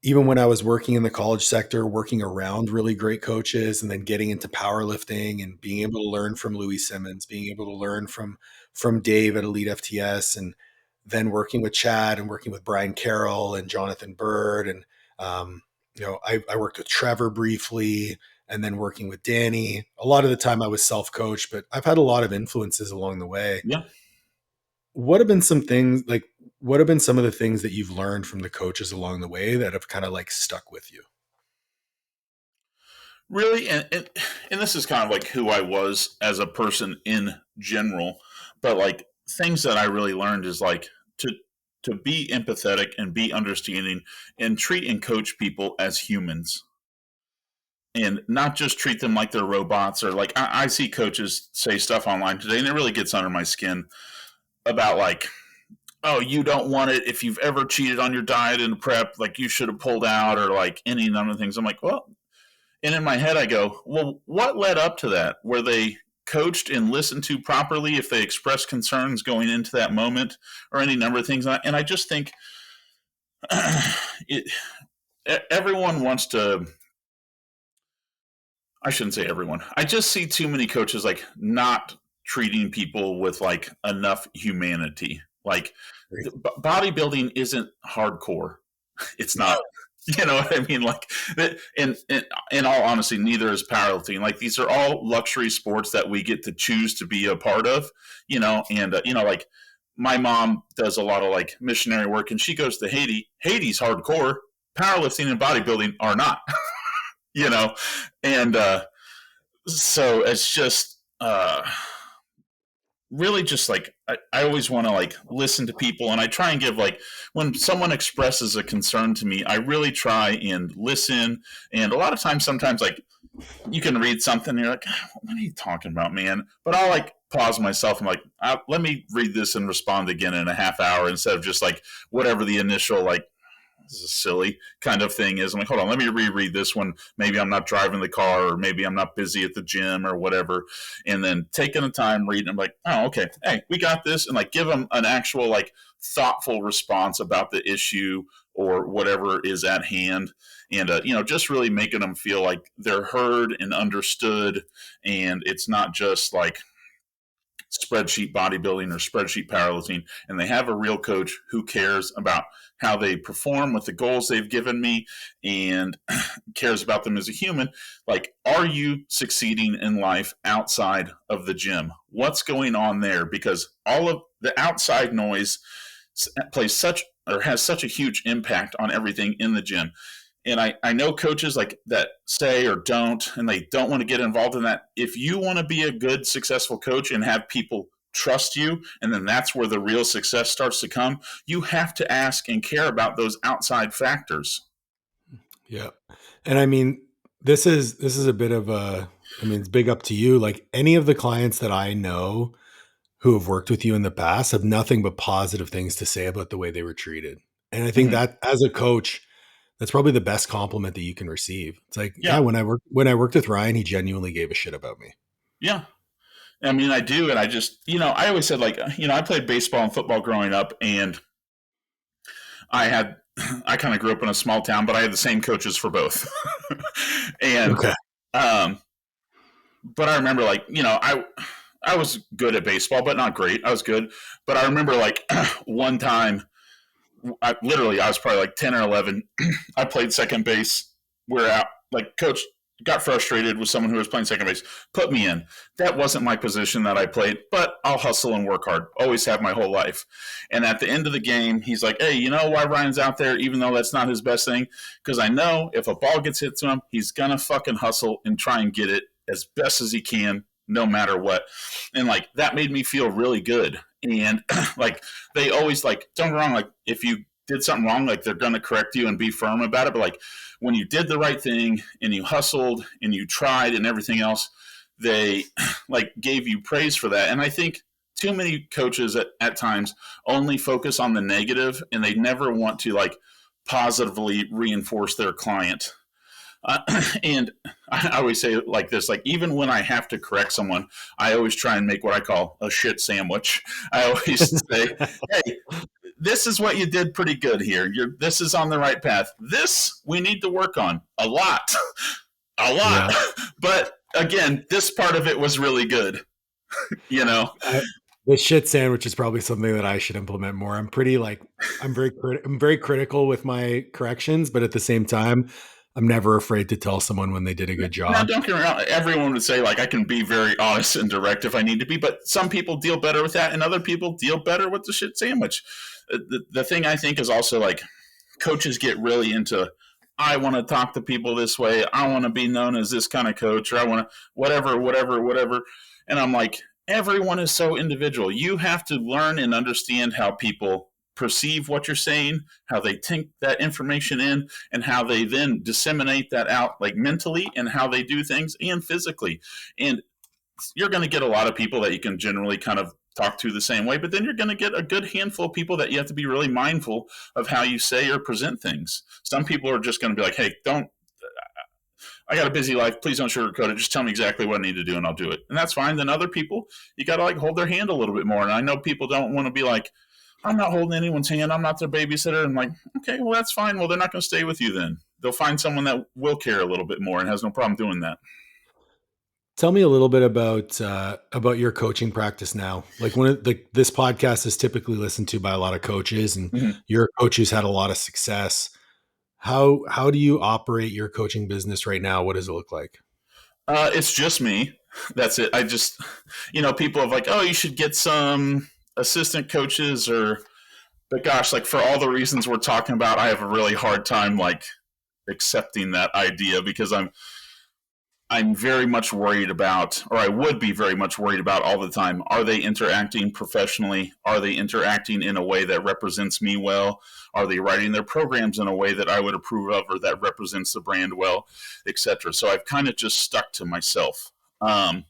even when I was working in the college sector, working around really great coaches and then getting into powerlifting and being able to learn from Louis Simmons, being able to learn from Dave at Elite FTS, and then working with Chad and working with Brian Carroll and Jonathan Bird. And, I worked with Trevor briefly and then working with Danny. A lot of the time I was self-coached, but I've had a lot of influences along the way. Yeah. What have been some things like what have been some of the things that you've learned from the coaches along the way that have kind of like stuck with you? Really, and this is kind of like who I was as a person in general, but like things that I really learned is like to be empathetic and be understanding and treat and coach people as humans and not just treat them like they're robots or like I see coaches say stuff online today and it really gets under my skin about like, oh, you don't want it if you've ever cheated on your diet and prep, like you should have pulled out or like any number of things. I'm like, well, and in my head, I go, well, what led up to that? Were they coached and listened to properly if they expressed concerns going into that moment or any number of things? And I just think it, everyone wants to, I shouldn't say everyone. I just see too many coaches like not treating people with like enough humanity. Like Right. bodybuilding isn't hardcore. It's not. You know what I mean? Like, in all honesty, neither is powerlifting. Like, these are all luxury sports that we get to choose to be a part of. And like my mom does a lot of like missionary work, and she goes to Haiti. Haiti's hardcore. Powerlifting and bodybuilding are not. you know, and so it's just really just like I always want to like listen to people and I try and give like when someone expresses a concern to me, I really try and listen. And a lot of times sometimes like you can read something and you're like, what are you talking about, man? But I'll like pause myself and like let me read this and respond again in a half hour instead of just like whatever the initial like this is silly kind of thing is. I'm like, hold on, let me reread this one. Maybe I'm not driving the car or maybe I'm not busy at the gym or whatever. And then taking the time reading, I'm like, oh, okay. Hey, we got this. And like give them an actual like thoughtful response about the issue or whatever is at hand. And, just really making them feel like they're heard and understood. And it's not just like, spreadsheet bodybuilding or spreadsheet powerlifting, and they have a real coach who cares about how they perform with the goals they've given me and cares about them as a human. Like, are you succeeding in life outside of the gym? What's going on there? Because all of the outside noise plays such or has such a huge impact on everything in the gym. And I know coaches like that say or don't, and they don't want to get involved in that. If you want to be a good, successful coach and have people trust you, and then that's where the real success starts to come, you have to ask and care about those outside factors. Yeah. And I mean, this is a bit of a I mean, it's big up to you. Like any of the clients that I know who have worked with you in the past have nothing but positive things to say about the way they were treated. And I think Mm-hmm. that as a coach, that's probably the best compliment that you can receive. It's like, yeah, Yeah. when I worked with Ryan, he genuinely gave a shit about me. Yeah. I mean, I do. And I just, I always said, like, I played baseball and football growing up, and I kind of grew up in a small town, but I had the same coaches for both. and, Okay. um, but I remember like, I was good at baseball, but not great. I was good. But I remember like one time, I was probably like 10 or 11. I played second base. We're out, like, coach got frustrated with someone who was playing second base, put me in. That wasn't my position that I played, but I'll hustle and work hard. Always have my whole life. And at the end of the game, he's like, hey, you know why Ryan's out there, even though that's not his best thing? Because I know if a ball gets hit to him, he's going to fucking hustle and try and get it as best as he can, no matter what. And like, that made me feel really good. And like, they always like, don't get me wrong, like if you did something wrong, like they're going to correct you and be firm about it. But like when you did the right thing and you hustled and you tried and everything else, they like gave you praise for that. And I think too many coaches at times only focus on the negative and they never want to like positively reinforce their client. And I always say it like this, like even when I have to correct someone, I always try and make what I call a shit sandwich. I always say, hey, this is what you did pretty good here. This is on the right path. This we need to work on a lot, a lot. Yeah. But again, this part of it was really good, you know? The shit sandwich is probably something that I should implement more. I'm pretty like, I'm very critical with my corrections, but at the same time, I'm never afraid to tell someone when they did a good Now, job. don't get me wrong. Everyone would say, like, I can be very honest and direct if I need to be, but some people deal better with that, and other people deal better with the shit sandwich. The thing I think is also like coaches get really into, I want to talk to people this way. I want to be known as this kind of coach, or I want to whatever. And I'm like, everyone is so individual. You have to learn and understand how people perceive what you're saying, how they take that information in, and how they then disseminate that out, like mentally, and how they do things and physically. And you're going to get a lot of people that you can generally kind of talk to the same way, but then you're going to get a good handful of people that you have to be really mindful of how you say or present things. Some people are just going to be like, hey, I got a busy life. Please don't sugarcoat it. Just tell me exactly what I need to do and I'll do it. And that's fine. Then other people, you got to like hold their hand a little bit more. And I know people don't want to be like, I'm not holding anyone's hand. I'm not their babysitter. And like, okay, well, that's fine. Well, they're not going to stay with you then. They'll find someone that will care a little bit more and has no problem doing that. Tell me a little bit about your coaching practice now. Like this podcast is typically listened to by a lot of coaches, and Mm-hmm. your coach who's had a lot of success. How do you operate your coaching business right now? What does it look like? It's just me. That's it. I just, people have like, oh, you should get some assistant coaches but gosh, like for all the reasons we're talking about, I have a really hard time like accepting that idea because I'm very much worried about, or I would be very much worried about all the time. Are they interacting professionally? Are they interacting in a way that represents me well? Are they writing their programs in a way that I would approve of or that represents the brand well, etc.? So I've kind of just stuck to myself. I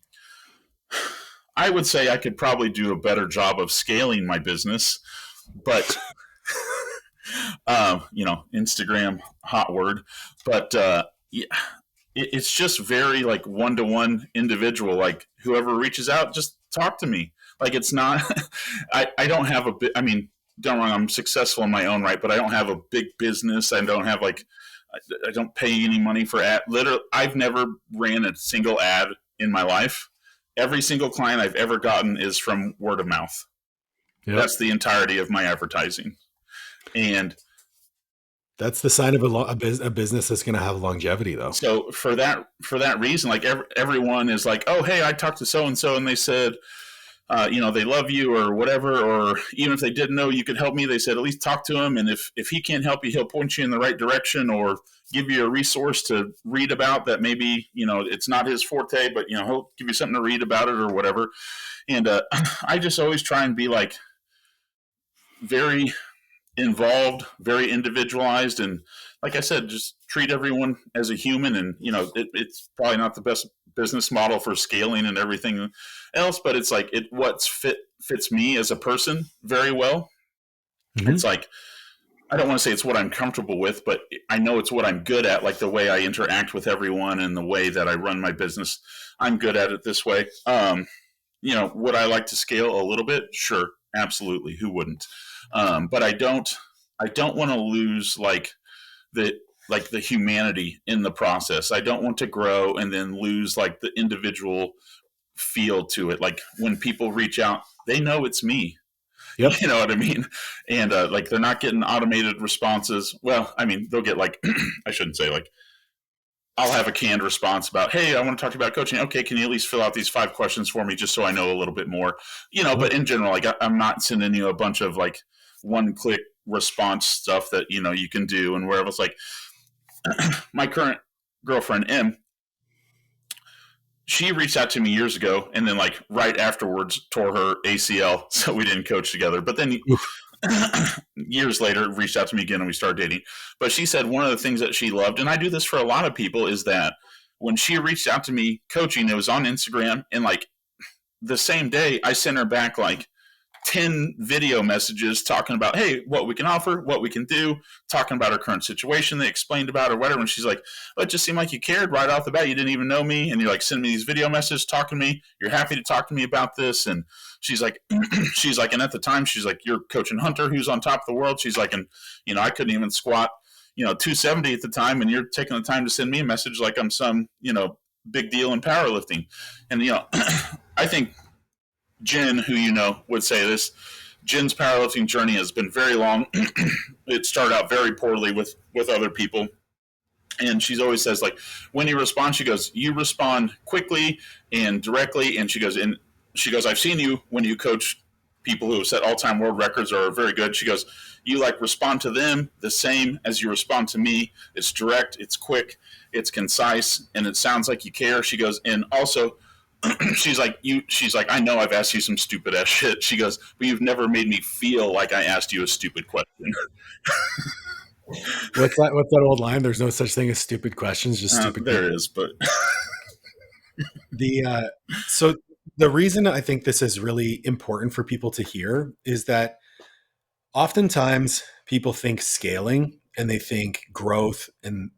would say I could probably do a better job of scaling my business, but Instagram, hot word, but yeah, it's just very like one-to-one individual. Like whoever reaches out, just talk to me. Like it's not, I don't have a bit, I mean, don't wrong, I'm successful in my own right, but I don't have a big business. I don't have like, I don't pay any money for ad. Literally, I've never ran a single ad in my life. Every single client I've ever gotten is from word of mouth. Yep. That's the entirety of my advertising. And that's the sign of a business that's going to have longevity, though. So for that reason, like everyone is like, oh, hey, I talked to so-and-so and they said, they love you or whatever, or even if they didn't know you could help me, they said, at least talk to him. And if he can't help you, he'll point you in the right direction or give you a resource to read about that maybe, it's not his forte, but, he'll give you something to read about it or whatever. And I just always try and be like very involved, very individualized, and like I said, just treat everyone as a human. And it's probably not the best business model for scaling and everything else, but it's like fits me as a person very well. Mm-hmm. It's like, I don't want to say it's what I'm comfortable with, but I know it's what I'm good at, like the way I interact with everyone and the way that I run my business. I'm good at it this way. Would I like to scale a little bit? Sure, absolutely. Who wouldn't? But I don't want to lose like the humanity in the process. I don't want to grow and then lose like the individual feel to it. Like when people reach out, they know it's me. Yep. You know what I mean? And like they're not getting automated responses. Well, I mean, they'll get like, I shouldn't say like, I'll have a canned response about, hey, I want to talk to you about coaching. Okay, can you at least fill out these 5 questions for me just so I know a little bit more? But in general, like I'm not sending you a bunch of like one-click response stuff that, you can do and wherever. It's like my current girlfriend, M, she reached out to me years ago and then like right afterwards tore her ACL. So we didn't coach together. But then years later reached out to me again and we started dating. But she said one of the things that she loved, and I do this for a lot of people, is that when she reached out to me coaching, it was on Instagram, and like the same day I sent her back like 10 video messages talking about, hey, what we can offer, what we can do, talking about our current situation they explained about or whatever. And she's like, well, it just seemed like you cared right off the bat. You didn't even know me. And you're like, send me these video messages, talking to me. You're happy to talk to me about this. And she's like, and at the time, she's like, you're coaching Hunter, who's on top of the world. She's like, and, I couldn't even squat, 270 at the time. And you're taking the time to send me a message like I'm some, big deal in powerlifting. And, I think Jen, who would say this, Jen's powerlifting journey has been very long. It started out very poorly with other people. And she always says, like, when you respond, she goes, you respond quickly and directly. And she goes, I've seen you when you coach people who have set all-time world records or are very good. She goes, you like respond to them the same as you respond to me. It's direct, it's quick, it's concise, and it sounds like you care. She goes, and also, she's like, I know I've asked you some stupid ass shit. She goes, but you've never made me feel like I asked you a stupid question. What's that old line? There's no such thing as stupid questions, just stupid. There is, but so the reason I think this is really important for people to hear is that oftentimes people think scaling and they think growth, and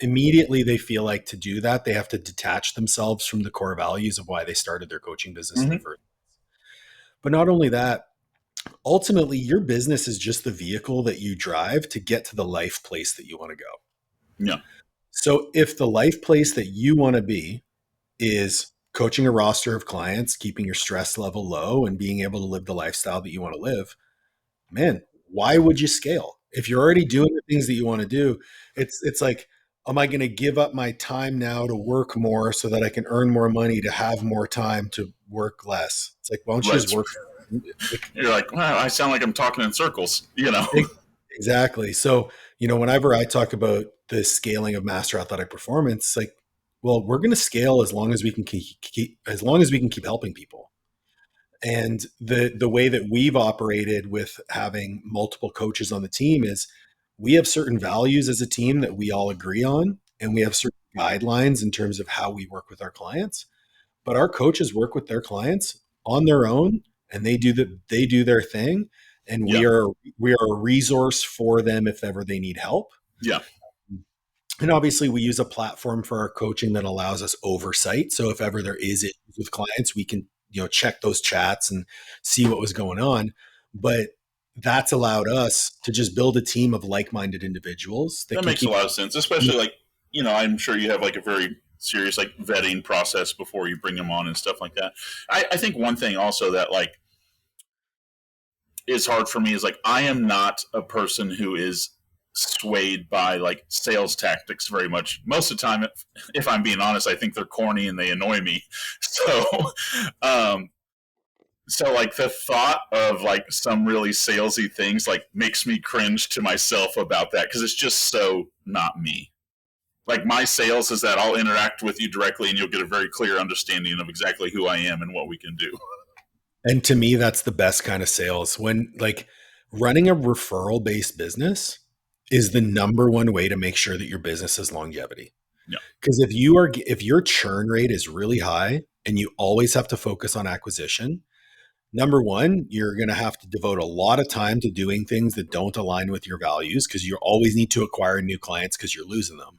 immediately they feel like to do that, they have to detach themselves from the core values of why they started their coaching business in the first place. But not only that, ultimately your business is just the vehicle that you drive to get to the life place that you want to go. Yeah. So if the life place that you want to be is coaching a roster of clients, keeping your stress level low, and being able to live the lifestyle that you want to live, man, why would you scale? If you're already doing the things that you want to do, it's like, am I going to give up my time now to work more so that I can earn more money to have more time to work less? It's like, why don't you just work? You're like, wow, I sound like I'm talking in circles, Exactly. So, whenever I talk about the scaling of master athletic performance, it's like, well, we're going to scale as long as we can keep helping people. And the way that we've operated with having multiple coaches on the team is we have certain values as a team that we all agree on, and we have certain guidelines in terms of how we work with our clients. But our coaches work with their clients on their own, and they do their thing, and we are a resource for them if ever they need help. Yeah. And obviously we use a platform for our coaching that allows us oversight. So if ever there is issues with clients, we can, check those chats and see what was going on. But that's allowed us to just build a team of like-minded individuals. That makes a lot of sense, especially like, I'm sure you have like a very serious like vetting process before you bring them on and stuff like that. I think one thing also that like is hard for me is like, I am not a person who is swayed by like sales tactics very much. Most of the time, if I'm being honest, I think they're corny and they annoy me. So like the thought of like some really salesy things like makes me cringe to myself about that, because it's just so not me. Like my sales is that I'll interact with you directly and you'll get a very clear understanding of exactly who I am and what we can do. And to me, that's the best kind of sales. When like running a referral based business is the number one way to make sure that your business has longevity. Yeah. Because if your churn rate is really high and you always have to focus on acquisition, number one, you're going to have to devote a lot of time to doing things that don't align with your values, because you always need to acquire new clients because you're losing them.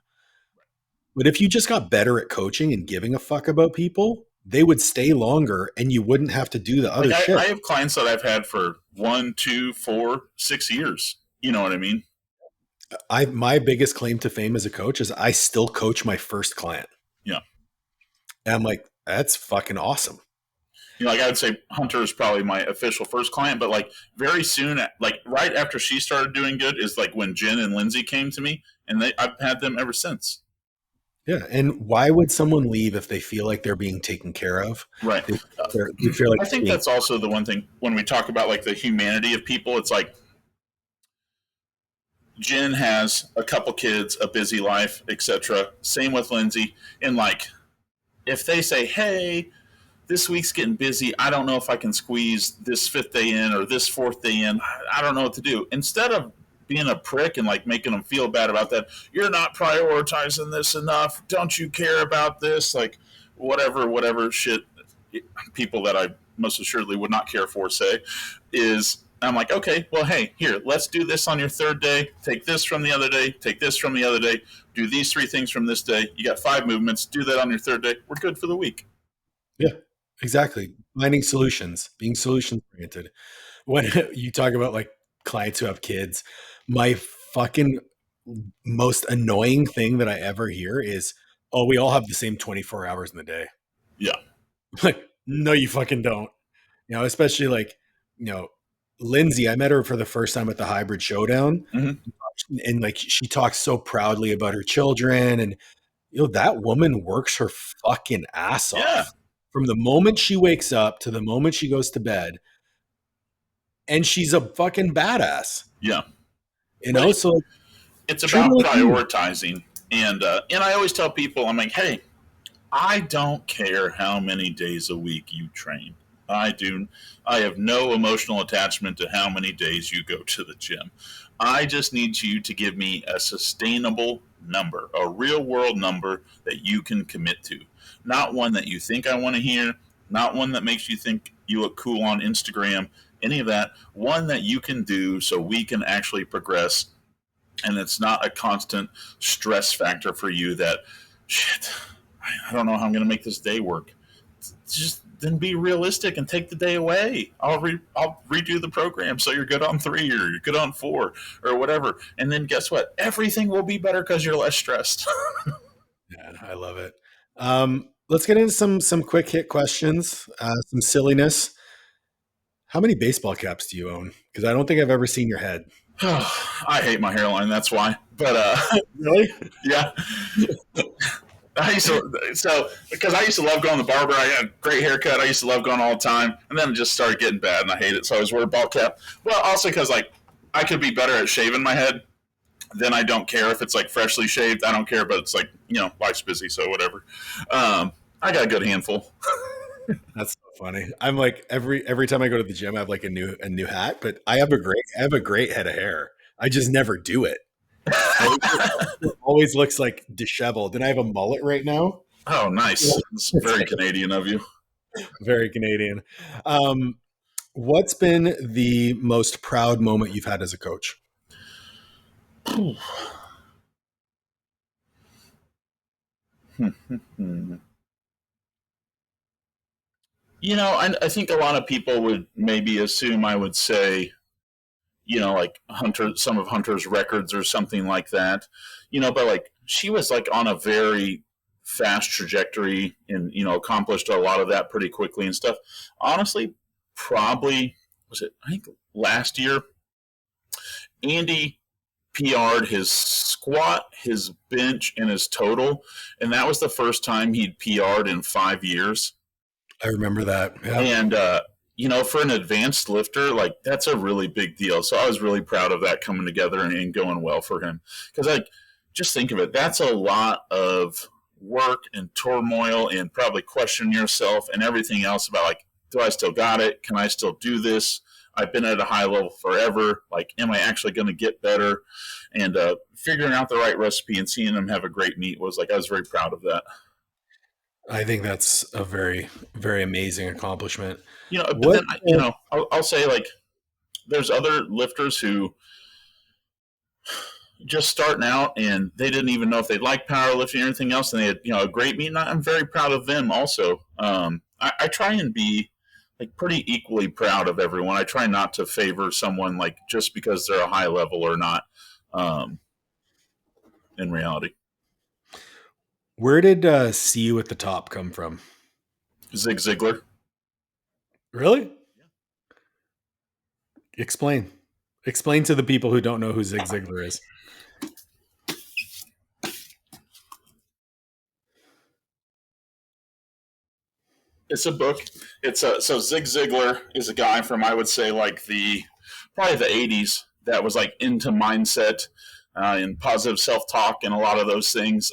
But if you just got better at coaching and giving a fuck about people, they would stay longer and you wouldn't have to do the other shit. I have clients that I've had for 1, 2, 4, 6 years. You know what I mean? My biggest claim to fame as a coach is I still coach my first client. Yeah. And I'm like, that's fucking awesome. Like I would say Hunter is probably my official first client, but like very soon, like right after she started doing good is like when Jen and Lindsay came to me, and I've had them ever since. Yeah. And why would someone leave if they feel like they're being taken care of? Right. They feel like I think that's also the one thing when we talk about like the humanity of people. It's like Jen has a couple kids, a busy life, etc. Same with Lindsay. And like, if they say, hey, this week's getting busy, I don't know if I can squeeze this 5th day in or this 4th day in, I don't know what to do. Instead of being a prick and like making them feel bad about that, you're not prioritizing this enough, don't you care about this, like whatever shit people that I most assuredly would not care for say, is I'm like, okay, well, hey, here, let's do this on your third day. Take this from the other day. Take this from the other day. Do these 3 things from this day. You got 5 movements. Do that on your third day. We're good for the week. Yeah, exactly. Finding solutions, being solutions oriented. When you talk about like clients who have kids, my fucking most annoying thing that I ever hear is, oh, we all have the same 24 hours in the day. Yeah. Like, no, you fucking don't. Especially like, Lindsay, I met her for the first time at the Hybrid Showdown. Mm-hmm. And like, she talks so proudly about her children. And, that woman works her fucking ass Yeah. off from the moment she wakes up to the moment she goes to bed. And she's a fucking badass. Yeah. So it's about prioritizing. And I always tell people, I'm like, hey, I don't care how many days a week you train. I have no emotional attachment to how many days you go to the gym. I just need you to give me a sustainable number, a real world number that you can commit to. Not one that you think I want to hear, not one that makes you think you look cool on Instagram, any of that. One that you can do so we can actually progress, and it's not a constant stress factor for you that, shit, I don't know how I'm going to make this day work. Just then be realistic and take the day away. I'll redo the program so you're good on 3 or you're good on 4 or whatever. And then guess what? Everything will be better because you're less stressed. Yeah, I love it. Let's get into some quick hit questions, some silliness. How many baseball caps do you own? Because I don't think I've ever seen your head. I hate my hairline, that's why. But really? Yeah. Because I used to love going to the barber. I had a great haircut. I used to love going all the time. And then it just started getting bad and I hate it. So I was wearing a ball cap. Well, also because like I could be better at shaving my head. Then I don't care if it's like freshly shaved. I don't care, but it's like, life's busy, so whatever. I got a good handful. That's so funny. I'm like every time I go to the gym, I have like a new hat, but I have a great head of hair. I just never do it. It always looks like disheveled. And I have a mullet right now. Oh, nice. It's very Canadian of you. Very Canadian. What's been the most proud moment you've had as a coach? I think a lot of people would maybe assume I would say, like some of Hunter's records or something like that, but like she was like on a very fast trajectory and, accomplished a lot of that pretty quickly and stuff. Honestly, probably I think last year, Andy PR'd his squat, his bench, and his total. And that was the first time he'd PR'd in 5 years. I remember that. Yeah. And, for an advanced lifter, like that's a really big deal. So I was really proud of that coming together and going well for him. Because like, just think of it. That's a lot of work and turmoil and probably questioning yourself and everything else about like, do I still got it? Can I still do this? I've been at a high level forever. Like, am I actually going to get better? And figuring out the right recipe and seeing them have a great meet was like, I was very proud of that. I think that's a very, very amazing accomplishment. But then, I'll say like, there's other lifters who just starting out and they didn't even know if they'd like powerlifting or anything else. And they had, a great meet. And I'm very proud of them also. I try and be like pretty equally proud of everyone. I try not to favor someone like just because they're a high level or not. In reality. Where did see you at the top come from? Zig Ziglar. Really? Yeah. Explain to the people who don't know who Zig Ziglar is. It's a book. So Zig Ziglar is a guy from, I would say, like probably the 80s that was like into mindset and positive self-talk and a lot of those things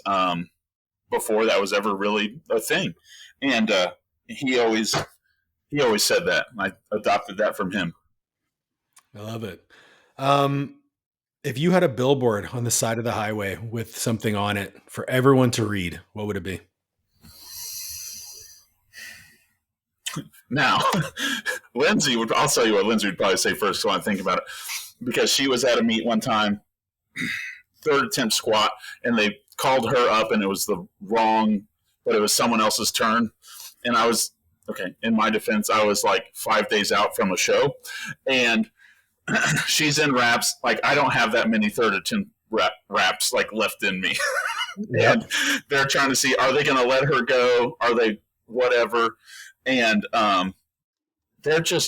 before that was ever really a thing. And he always said that. I adopted that from him. I love it. If you had a billboard on the side of the highway with something on it for everyone to read, what would it be? Now, I'll tell you what Lindsay would probably say first, so I think about it. Because she was at a meet one time, third attempt squat, and they called her up, and it was the wrong, but it was someone else's turn. And I was, okay, in my defense, I was like 5 days out from a show, and she's in wraps. Like, I don't have that many third attempt wraps like left in me. Yep. And they're trying to see, are they going to let her go? Are they whatever? And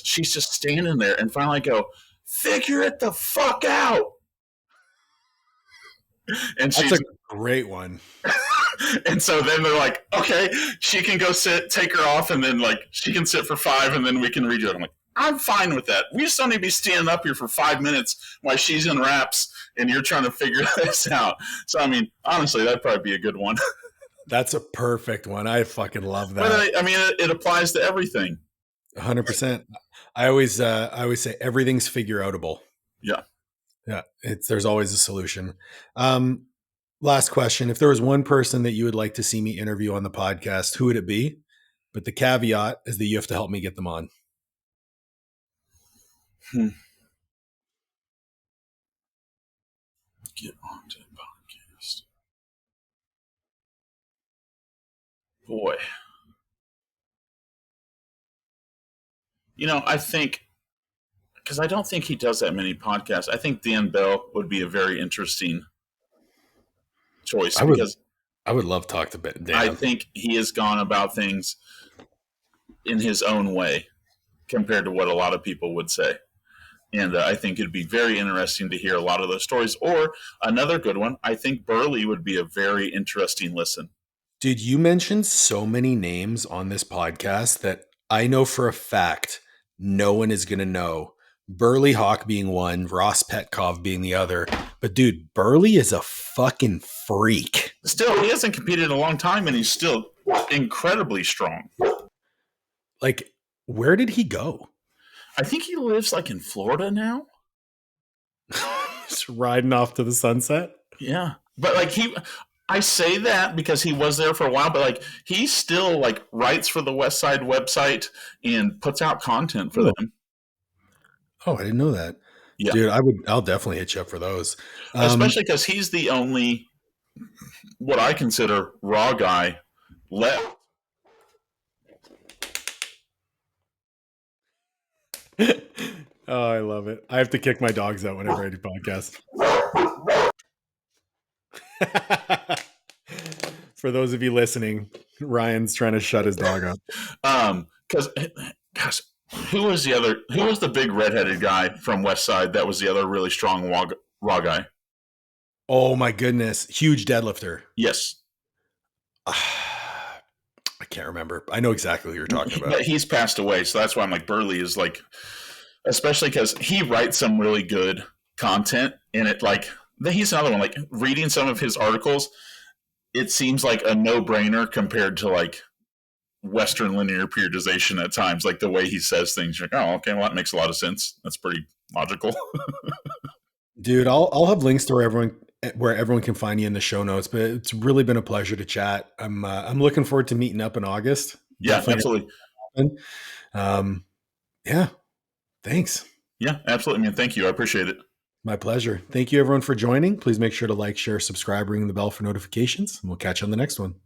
she's just standing there, and finally I go, figure it the fuck out. And That's a great one. And so then they're like, okay, she can go sit, take her off, and then like she can sit for 5, and then we can redo it. I'm like, I'm fine with that. We just don't need to be standing up here for 5 minutes while she's in wraps and you're trying to figure this out. So, I mean, honestly, that'd probably be a good one. That's a perfect one. I fucking love that. But I mean, it applies to everything. 100%. I always say everything's figure outable. Yeah. Yeah. There's always a solution. Last question. If there was one person that you would like to see me interview on the podcast, who would it be? But the caveat is that you have to help me get them on. Get onto the podcast. Boy. You know, I think, because I don't think he does that many podcasts, I think Dan Bell would be a very interesting choice. I would love to talk to Dan. I think he has gone about things in his own way compared to what a lot of people would say. And I think it'd be very interesting to hear a lot of those stories. Or another good one, I think Burley would be a very interesting listen. Dude, you mentioned so many names on this podcast that I know for a fact no one is going to know. Burley Hawk being one, Ross Petkov being the other. But dude, Burley is a fucking freak. Still, he hasn't competed in a long time, and he's still incredibly strong. Like, where did he go? I think he lives like in Florida now. Just riding off to the sunset. Yeah. But like I say that because he was there for a while, but like he still like writes for the West Side website and puts out content for them. Oh, I didn't know that. Yeah. Dude, I'll definitely hit you up for those. Especially because he's the only, what I consider, raw guy left. Oh, I love it. I have to kick my dogs out whenever I do podcasts. For those of you listening, Ryan's trying to shut his dog up. Because, gosh, who was the big redheaded guy from West Side that was the other really strong raw guy? Oh my goodness. Huge deadlifter. Yes. I can't remember. I know exactly what you're talking about. He's passed away, so that's why I'm like, Burley is like, especially because he writes some really good content, and it like, he's another one, like reading some of his articles, it seems like a no-brainer compared to like Western linear periodization at times, like the way he says things. You're like, oh, okay, well, that makes a lot of sense. That's pretty logical. Dude, I'll have links to where everyone can find you in the show notes, but it's really been a pleasure to chat. I'm looking forward to meeting up in August. Yeah, absolutely. Yeah. Thanks. Yeah, absolutely, man. Thank you. I appreciate it. My pleasure. Thank you everyone for joining. Please make sure to like, share, subscribe, ring the bell for notifications, and we'll catch you on the next one.